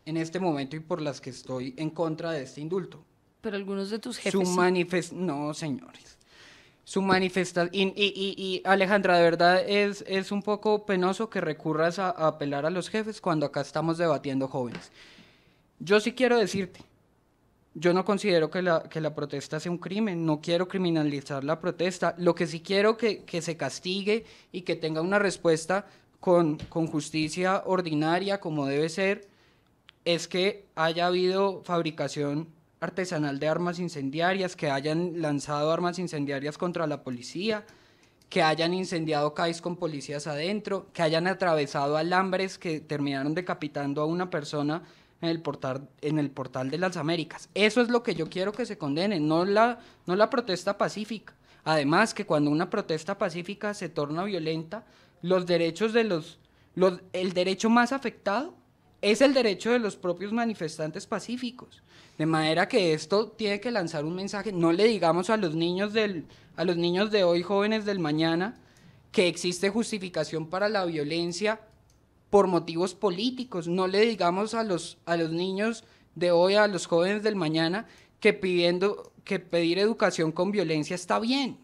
en este momento y por las que estoy en contra de este indulto. Pero algunos de tus jefes No, señores. Su manifestación, y Alejandra, de verdad es un poco penoso que recurras a apelar a los jefes cuando acá estamos debatiendo jóvenes. Yo sí quiero decirte, yo no considero que la protesta sea un crimen, no quiero criminalizar la protesta, lo que sí quiero que se castigue y que tenga una respuesta con justicia ordinaria como debe ser, es que haya habido fabricación artesanal de armas incendiarias, que hayan lanzado armas incendiarias contra la policía, que hayan incendiado CAIs con policías adentro, que hayan atravesado alambres que terminaron decapitando a una persona en el portal de las Américas. Eso es lo que yo quiero que se condene, no la protesta pacífica. Además, que cuando una protesta pacífica se torna violenta, los derechos el derecho más afectado es el derecho de los propios manifestantes pacíficos. De manera que esto tiene que lanzar un mensaje. No le digamos a los niños de hoy, jóvenes del mañana, que existe justificación para la violencia por motivos políticos. No le digamos a los niños de hoy, a los jóvenes del mañana, que pedir educación con violencia está bien.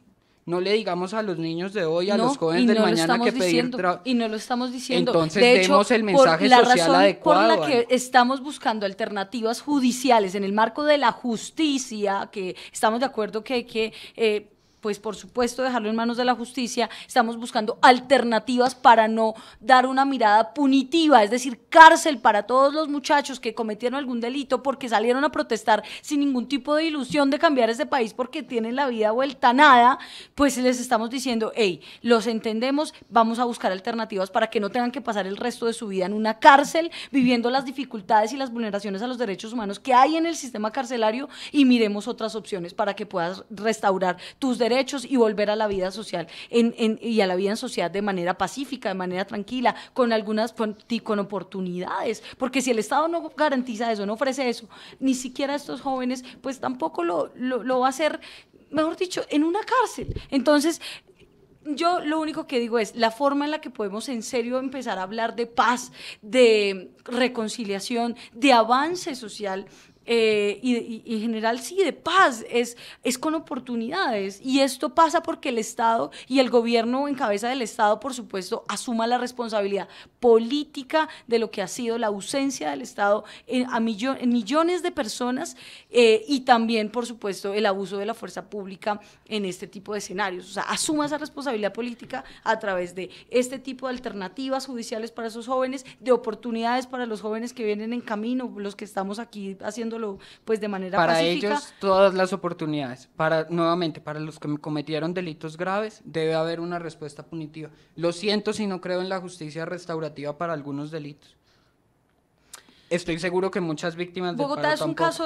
No le digamos a los niños de hoy, a los jóvenes del mañana, que pedir y no lo estamos diciendo. Entonces de hecho, demos el mensaje social adecuado. Por la que estamos buscando alternativas judiciales en el marco de la justicia, que estamos de acuerdo que hay que pues por supuesto dejarlo en manos de la justicia, estamos buscando alternativas para no dar una mirada punitiva, es decir, cárcel para todos los muchachos que cometieron algún delito porque salieron a protestar sin ningún tipo de ilusión de cambiar este país porque tienen la vida vuelta a nada. Pues les estamos diciendo, hey, los entendemos, vamos a buscar alternativas para que no tengan que pasar el resto de su vida en una cárcel, viviendo las dificultades y las vulneraciones a los derechos humanos que hay en el sistema carcelario, y miremos otras opciones para que puedas restaurar tus derechos y volver a la vida social y a la vida en sociedad de manera pacífica, de manera tranquila, con oportunidades, porque si el Estado no garantiza eso, no ofrece eso, ni siquiera a estos jóvenes, pues tampoco lo va a hacer, mejor dicho, en una cárcel. Entonces, yo lo único que digo es la forma en la que podemos en serio empezar a hablar de paz, de reconciliación, de avance social, y en general sí, de paz, es con oportunidades, y esto pasa porque el Estado y el gobierno en cabeza del Estado, por supuesto, asuma la responsabilidad política de lo que ha sido la ausencia del Estado en millones de personas, y también, por supuesto, el abuso de la fuerza pública en este tipo de escenarios. O sea, asuma esa responsabilidad política a través de este tipo de alternativas judiciales para esos jóvenes, de oportunidades para los jóvenes que vienen en camino, los que estamos aquí haciéndolo pues de manera pacífica. Para ellos todas las oportunidades. Nuevamente, para los que cometieron delitos graves debe haber una respuesta punitiva. Lo siento si no creo en la justicia restaurativa para algunos delitos. Estoy seguro que muchas víctimas de Bogotá es un caso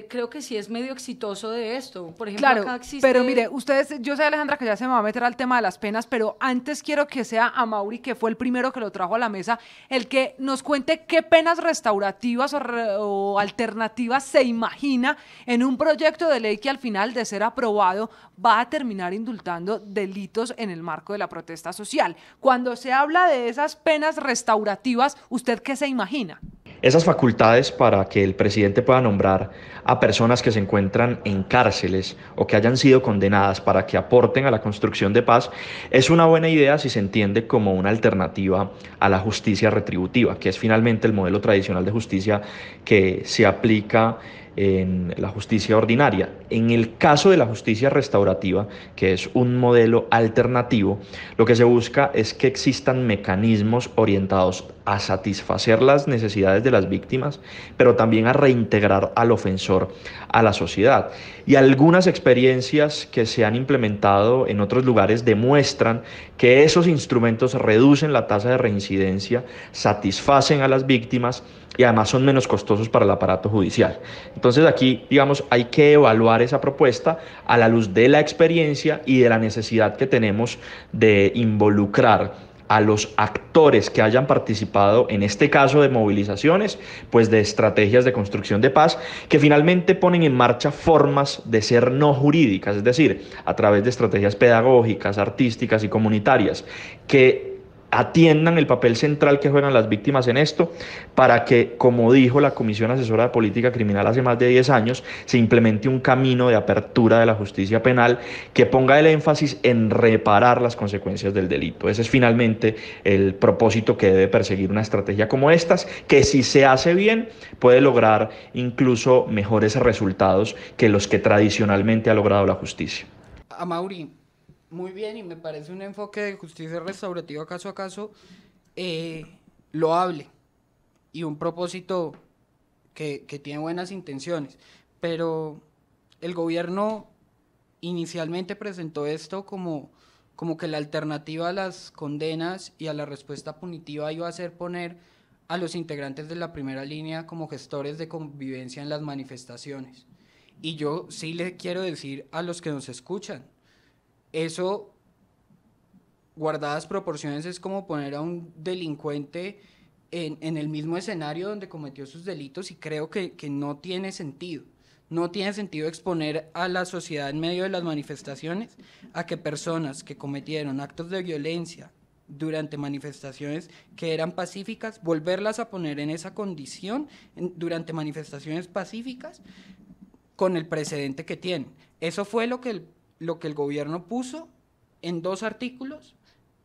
creo que sí es medio exitoso de esto. Por ejemplo, claro, acá existe... pero mire, ustedes, yo sé, Alejandra, que ya se me va a meter al tema de las penas, pero antes quiero que sea Amaury, que fue el primero que lo trajo a la mesa, el que nos cuente qué penas restaurativas o alternativas se imagina en un proyecto de ley que al final, de ser aprobado, va a terminar indultando delitos en el marco de la protesta social. Cuando se habla de esas penas restaurativas, ¿usted qué se imagina? Esas facultades para que el presidente pueda nombrar a personas que se encuentran en cárceles o que hayan sido condenadas para que aporten a la construcción de paz es una buena idea si se entiende como una alternativa a la justicia retributiva, que es finalmente el modelo tradicional de justicia que se aplica en la justicia ordinaria. En el caso de la justicia restaurativa, que es un modelo alternativo, lo que se busca es que existan mecanismos orientados a satisfacer las necesidades de las víctimas, pero también a reintegrar al ofensor a la sociedad. Y algunas experiencias que se han implementado en otros lugares demuestran que esos instrumentos reducen la tasa de reincidencia, satisfacen a las víctimas y además son menos costosos para el aparato judicial. Entonces aquí, digamos, hay que evaluar esa propuesta a la luz de la experiencia y de la necesidad que tenemos de involucrar a los actores que hayan participado en este caso de movilizaciones, pues de estrategias de construcción de paz, que finalmente ponen en marcha formas de ser no jurídicas, es decir, a través de estrategias pedagógicas, artísticas y comunitarias, que atiendan el papel central que juegan las víctimas en esto, para que, como dijo la Comisión Asesora de Política Criminal hace más de 10 años, se implemente un camino de apertura de la justicia penal que ponga el énfasis en reparar las consecuencias del delito. Ese es finalmente el propósito que debe perseguir una estrategia como estas, que si se hace bien puede lograr incluso mejores resultados que los que tradicionalmente ha logrado la justicia. Amaury, muy bien, y me parece un enfoque de justicia restaurativa caso a caso loable y un propósito que tiene buenas intenciones, pero el gobierno inicialmente presentó esto como que la alternativa a las condenas y a la respuesta punitiva iba a ser poner a los integrantes de la primera línea como gestores de convivencia en las manifestaciones. Y yo sí le quiero decir a los que nos escuchan, eso, guardadas proporciones, es como poner a un delincuente en el mismo escenario donde cometió sus delitos, y creo que no tiene sentido. No tiene sentido exponer a la sociedad en medio de las manifestaciones a que personas que cometieron actos de violencia durante manifestaciones que eran pacíficas, volverlas a poner en esa condición durante manifestaciones pacíficas con el precedente que tienen. Eso fue lo que el gobierno puso en 2 artículos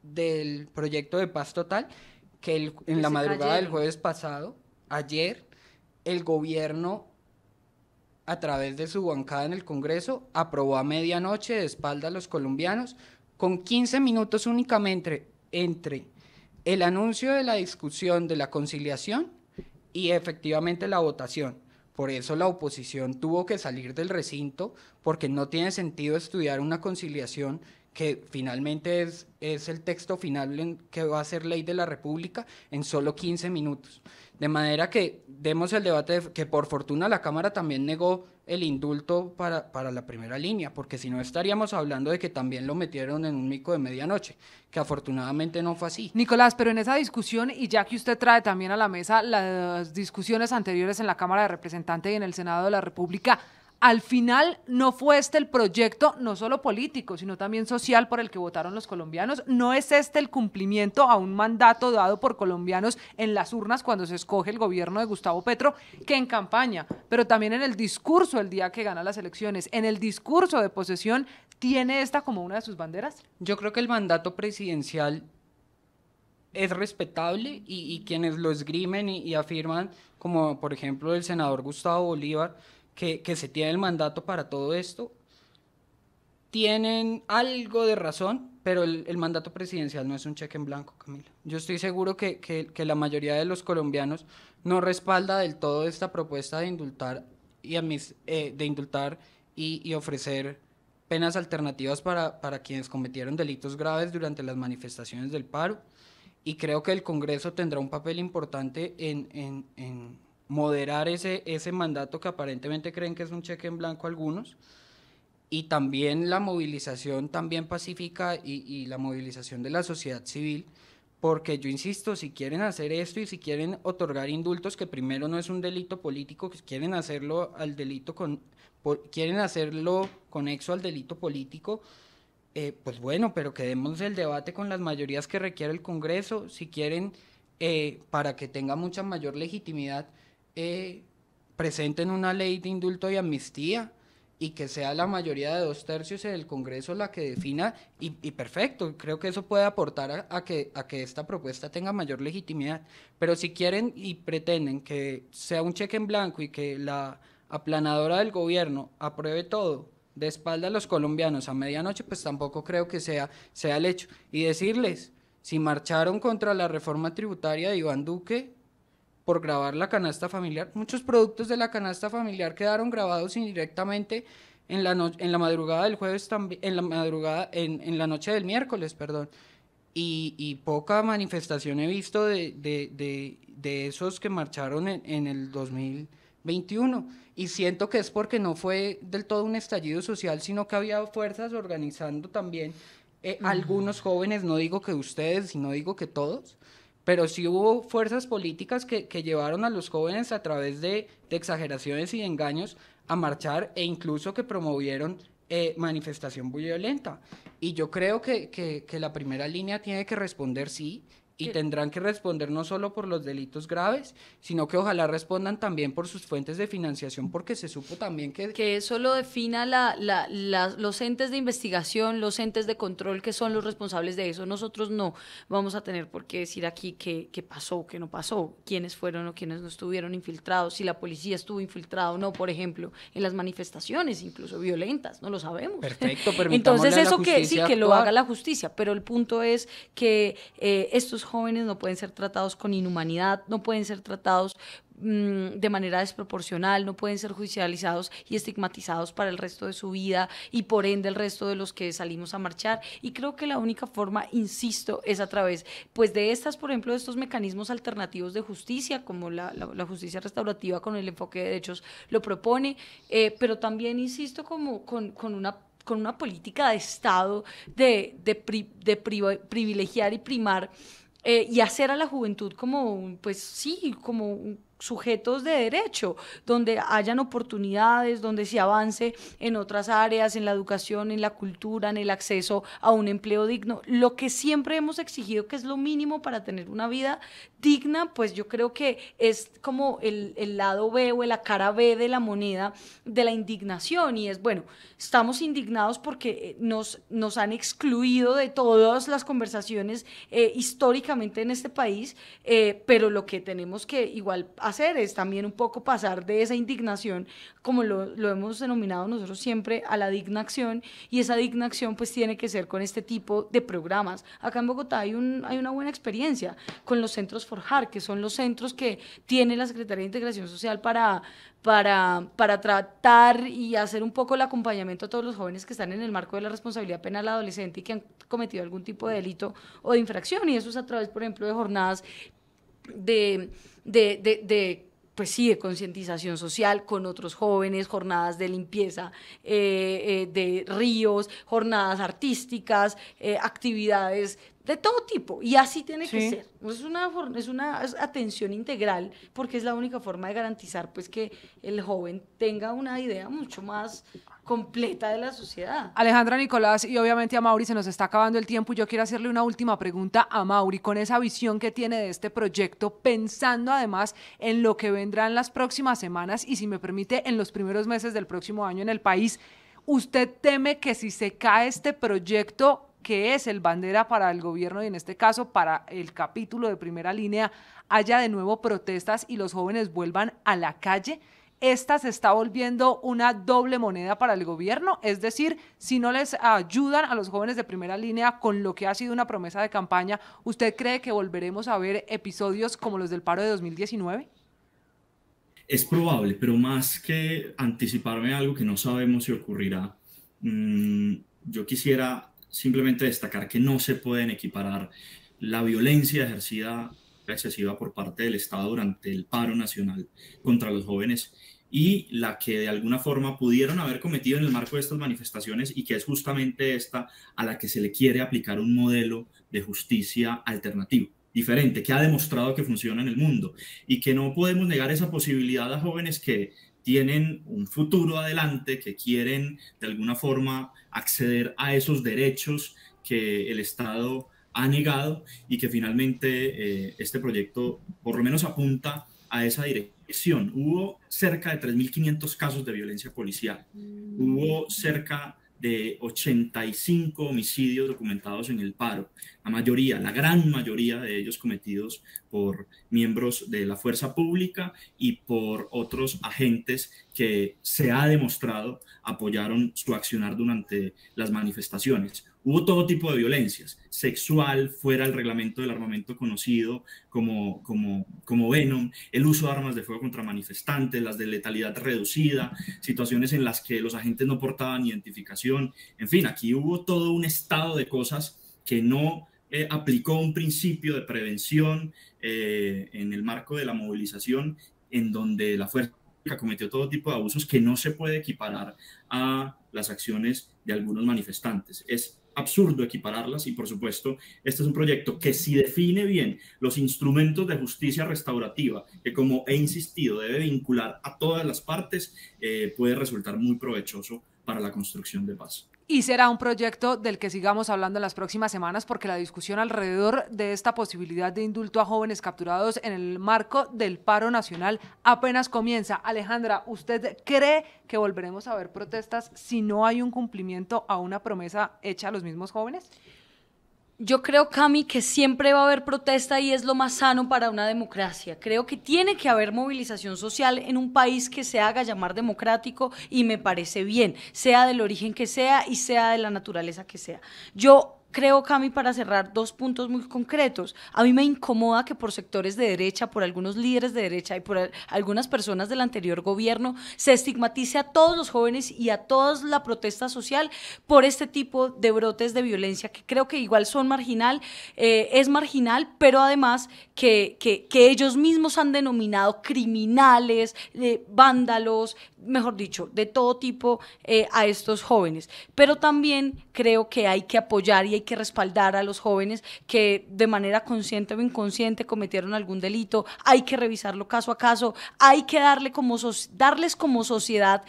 del proyecto de paz total, que en la madrugada del jueves pasado, ayer, el gobierno, a través de su bancada en el Congreso, aprobó a medianoche, de espalda a los colombianos, con 15 minutos únicamente entre el anuncio de la discusión de la conciliación y efectivamente la votación. Por eso la oposición tuvo que salir del recinto, porque no tiene sentido estudiar una conciliación que finalmente es el texto final que va a ser ley de la República en solo 15 minutos. De manera que demos el debate, que por fortuna la Cámara también negó el indulto para la primera línea, porque si no estaríamos hablando de que también lo metieron en un mico de medianoche, que afortunadamente no fue así. Nicolás, pero en esa discusión, y ya que usted trae también a la mesa las discusiones anteriores en la Cámara de Representantes y en el Senado de la República, al final no fue este el proyecto, no solo político, sino también social por el que votaron los colombianos. ¿No es este el cumplimiento a un mandato dado por colombianos en las urnas cuando se escoge el gobierno de Gustavo Petro, que en campaña, pero también en el discurso el día que gana las elecciones, en el discurso de posesión, tiene esta como una de sus banderas? Yo creo que el mandato presidencial es respetable, y quienes lo esgrimen y afirman, como por ejemplo el senador Gustavo Bolívar, que se tiene el mandato para todo esto, tienen algo de razón, pero el mandato presidencial no es un cheque en blanco, Camila. Yo estoy seguro que la mayoría de los colombianos no respalda del todo esta propuesta de indultar y ofrecer penas alternativas para quienes cometieron delitos graves durante las manifestaciones del paro, y creo que el Congreso tendrá un papel importante en moderar ese mandato que aparentemente creen que es un cheque en blanco algunos, y también la movilización también pacífica y la movilización de la sociedad civil, porque yo insisto, si quieren hacer esto y si quieren otorgar indultos, que primero no es un delito político, que quieren hacerlo conexo al delito político, pues bueno, pero que demos el debate con las mayorías que requiere el Congreso. Si quieren, para que tenga mucha mayor legitimidad, presenten una ley de indulto y amnistía, y que sea la mayoría de 2/3 del Congreso la que defina, y perfecto, creo que eso puede aportar a que esta propuesta tenga mayor legitimidad. Pero si quieren y pretenden que sea un cheque en blanco y que la aplanadora del gobierno apruebe todo de espalda a los colombianos a medianoche, pues tampoco creo que sea el hecho. Y decirles, si marcharon contra la reforma tributaria de Iván Duque por grabar la canasta familiar, muchos productos de la canasta familiar quedaron grabados indirectamente en la madrugada del jueves, en la noche del miércoles, perdón, y poca manifestación he visto de esos que marcharon en el 2021, y siento que es porque no fue del todo un estallido social, sino que había fuerzas organizando también, algunos jóvenes, no digo que ustedes, sino digo que todos, pero sí hubo fuerzas políticas que llevaron a los jóvenes a través de exageraciones y de engaños a marchar, e incluso que promovieron manifestación muy violenta. Y yo creo que la primera línea tiene que responder sí, y tendrán que responder no solo por los delitos graves, sino que ojalá respondan también por sus fuentes de financiación, porque se supo también que eso lo defina los entes de investigación, los entes de control, que son los responsables de eso. Nosotros no vamos a tener por qué decir aquí qué pasó, qué no pasó, quiénes fueron o quiénes no estuvieron infiltrados, si la policía estuvo infiltrada o no, por ejemplo, en las manifestaciones, incluso violentas, no lo sabemos. Perfecto, permitámosle entonces a la eso que sí, que lo actuar. haga la justicia, pero el punto es que estos jóvenes no pueden ser tratados con inhumanidad, no pueden ser tratados de manera desproporcional, no pueden ser judicializados y estigmatizados para el resto de su vida y por ende el resto de los que salimos a marchar. Y creo que la única forma, insisto, es a través pues de estas, por ejemplo, de estos mecanismos alternativos de justicia, como la justicia restaurativa con el enfoque de derechos lo propone, pero también, insisto, como con una política de Estado de privilegiar y primar y hacer a la juventud como, pues sí, como sujetos de derecho, donde hayan oportunidades, donde se avance en otras áreas, en la educación, en la cultura, en el acceso a un empleo digno. Lo que siempre hemos exigido, que es lo mínimo para tener una vida digna, pues yo creo que es como el lado B o la cara B de la moneda de la indignación, y es, bueno, estamos indignados porque nos han excluido de todas las conversaciones históricamente en este país, pero lo que tenemos que igual hacer es también un poco pasar de esa indignación, como lo hemos denominado nosotros siempre, a la digna acción, y esa digna acción pues tiene que ser con este tipo de programas. Acá en Bogotá hay una buena experiencia con los centros Forjar, que son los centros que tiene la Secretaría de Integración Social para tratar y hacer un poco el acompañamiento a todos los jóvenes que están en el marco de la responsabilidad penal adolescente y que han cometido algún tipo de delito o de infracción, y eso es a través, por ejemplo, de jornadas pues sí, de concientización social con otros jóvenes, jornadas de limpieza de ríos, jornadas artísticas, actividades de todo tipo, y así tiene que ser. Es una atención integral, porque es la única forma de garantizar pues que el joven tenga una idea mucho más completa de la sociedad. Alejandra, Nicolás y obviamente a Mauri, se nos está acabando el tiempo, y yo quiero hacerle una última pregunta a Mauri, con esa visión que tiene de este proyecto, pensando además en lo que vendrá en las próximas semanas y, si me permite, en los primeros meses del próximo año en el país. ¿Usted teme que si se cae este proyecto, que es el bandera para el gobierno y en este caso para el capítulo de Primera Línea, haya de nuevo protestas y los jóvenes vuelvan a la calle? ¿Esta se está volviendo una doble moneda para el gobierno? Es decir, si no les ayudan a los jóvenes de Primera Línea con lo que ha sido una promesa de campaña, ¿usted cree que volveremos a ver episodios como los del paro de 2019? Es probable, pero más que anticiparme a algo que no sabemos si ocurrirá, yo quisiera simplemente destacar que no se pueden equiparar la violencia ejercida excesiva por parte del Estado durante el paro nacional contra los jóvenes y la que de alguna forma pudieron haber cometido en el marco de estas manifestaciones, y que es justamente esta a la que se le quiere aplicar un modelo de justicia alternativo, diferente, que ha demostrado que funciona en el mundo, y que no podemos negar esa posibilidad a jóvenes que tienen un futuro adelante, que quieren de alguna forma acceder a esos derechos que el Estado ha negado, y que finalmente este proyecto por lo menos apunta a esa dirección. Hubo cerca de 3.500 casos de violencia policial, hubo cerca de 85 homicidios documentados en el paro, la gran mayoría de ellos cometidos por miembros de la fuerza pública y por otros agentes que se ha demostrado apoyaron su accionar durante las manifestaciones. Hubo todo tipo de violencias, sexual, fuera del reglamento del armamento conocido como Venom, el uso de armas de fuego contra manifestantes, las de letalidad reducida, situaciones en las que los agentes no portaban identificación. En fin, aquí hubo todo un estado de cosas que no aplicó un principio de prevención en el marco de la movilización, en donde la fuerza cometió todo tipo de abusos que no se puede equiparar a las acciones de algunos manifestantes. Es absurdo equipararlas, y por supuesto este es un proyecto que, si define bien los instrumentos de justicia restaurativa, que, como he insistido, debe vincular a todas las partes, puede resultar muy provechoso para la construcción de paz. Y será un proyecto del que sigamos hablando en las próximas semanas, porque la discusión alrededor de esta posibilidad de indulto a jóvenes capturados en el marco del paro nacional apenas comienza. Alejandra, ¿usted cree que volveremos a ver protestas si no hay un cumplimiento a una promesa hecha a los mismos jóvenes? Yo creo, Cami, que siempre va a haber protesta, y es lo más sano para una democracia. Creo que tiene que haber movilización social en un país que se haga llamar democrático, y me parece bien, sea del origen que sea y sea de la naturaleza que sea. Yo creo, Cami, para cerrar, 2 puntos muy concretos. A mí me incomoda que por sectores de derecha, por algunos líderes de derecha y por algunas personas del anterior gobierno se estigmatice a todos los jóvenes y a toda la protesta social por este tipo de brotes de violencia que creo que igual son es marginal, pero además que ellos mismos han denominado criminales, vándalos, mejor dicho, de todo tipo a estos jóvenes. Pero también creo que hay que apoyar y hay que respaldar a los jóvenes que de manera consciente o inconsciente cometieron algún delito. Hay que revisarlo caso a caso, hay que darles como sociedad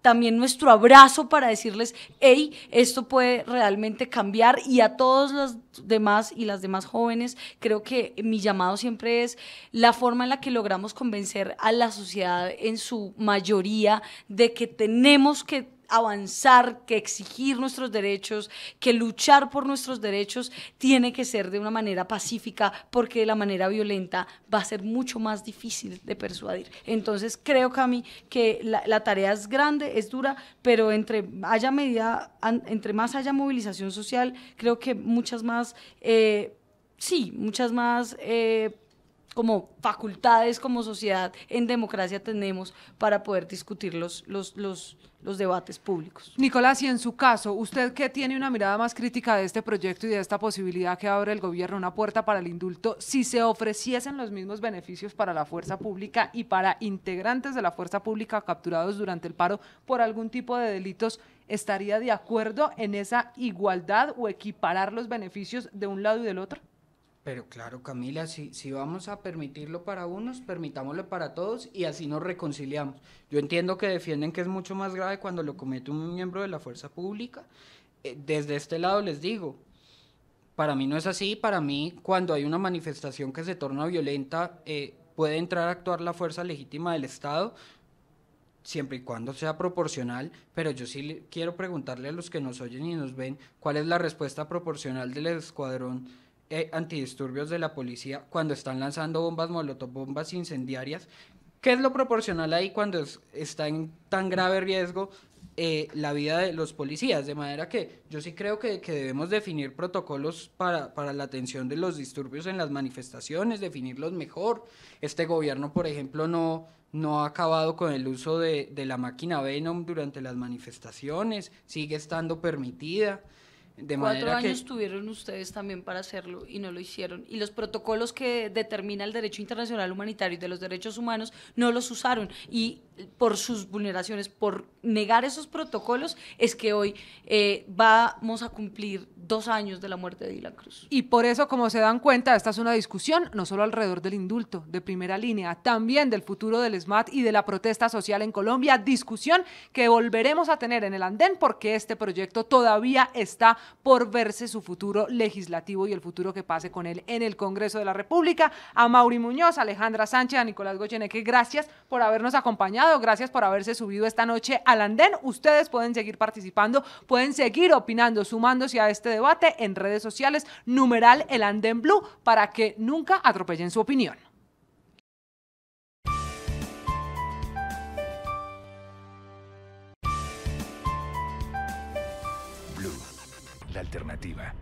también nuestro abrazo para decirles, hey, esto puede realmente cambiar. Y a todos los demás y las demás jóvenes, creo que mi llamado siempre es la forma en la que logramos convencer a la sociedad en su mayoría de que tenemos que avanzar, que exigir nuestros derechos, que luchar por nuestros derechos tiene que ser de una manera pacífica, porque de la manera violenta va a ser mucho más difícil de persuadir. Entonces creo, Cami, que la tarea es grande, es dura, pero entre más haya movilización social, creo que muchas más como facultades como sociedad en democracia tenemos para poder discutir los debates públicos. Nicolás, y en su caso, usted que tiene una mirada más crítica de este proyecto y de esta posibilidad que abre el gobierno, una puerta para el indulto, si se ofreciesen los mismos beneficios para la fuerza pública y para integrantes de la fuerza pública capturados durante el paro por algún tipo de delitos, ¿estaría de acuerdo en esa igualdad o equiparar los beneficios de un lado y del otro? Pero claro, Camila, si vamos a permitirlo para unos, permitámoslo para todos y así nos reconciliamos. Yo entiendo que defienden que es mucho más grave cuando lo comete un miembro de la fuerza pública. Desde este lado les digo, para mí no es así. Para mí, cuando hay una manifestación que se torna violenta, puede entrar a actuar la fuerza legítima del Estado, siempre y cuando sea proporcional, pero yo sí quiero preguntarle a los que nos oyen y nos ven, ¿cuál es la respuesta proporcional del escuadrón antidisturbios de la policía cuando están lanzando bombas molotov, bombas incendiarias? ¿Qué es lo proporcional ahí cuando está en tan grave riesgo la vida de los policías? De manera que yo sí creo que debemos definir protocolos para la atención de los disturbios en las manifestaciones, definirlos mejor. Este gobierno, por ejemplo, no ha acabado con el uso de la máquina Venom durante las manifestaciones, sigue estando permitida. De 4 años tuvieron ustedes también para hacerlo y no lo hicieron. Y los protocolos que determina el derecho internacional humanitario y de los derechos humanos no los usaron. Y por sus vulneraciones, por negar esos protocolos, es que hoy vamos a cumplir 2 años de la muerte de Dylan Cruz. Y por eso, como se dan cuenta, esta es una discusión no solo alrededor del indulto de primera línea, también del futuro del SMAT y de la protesta social en Colombia, discusión que volveremos a tener en el andén porque este proyecto todavía está por verse su futuro legislativo y el futuro que pase con él en el Congreso de la República. A Mauri Muñoz, a Alejandra Sánchez, a Nicolás Goyeneche, gracias por habernos acompañado, gracias por haberse subido esta noche al andén. Ustedes pueden seguir participando, pueden seguir opinando, sumándose a este debate en redes sociales, numeral El Andén Blue, para que nunca atropellen su opinión. Blue, la alternativa.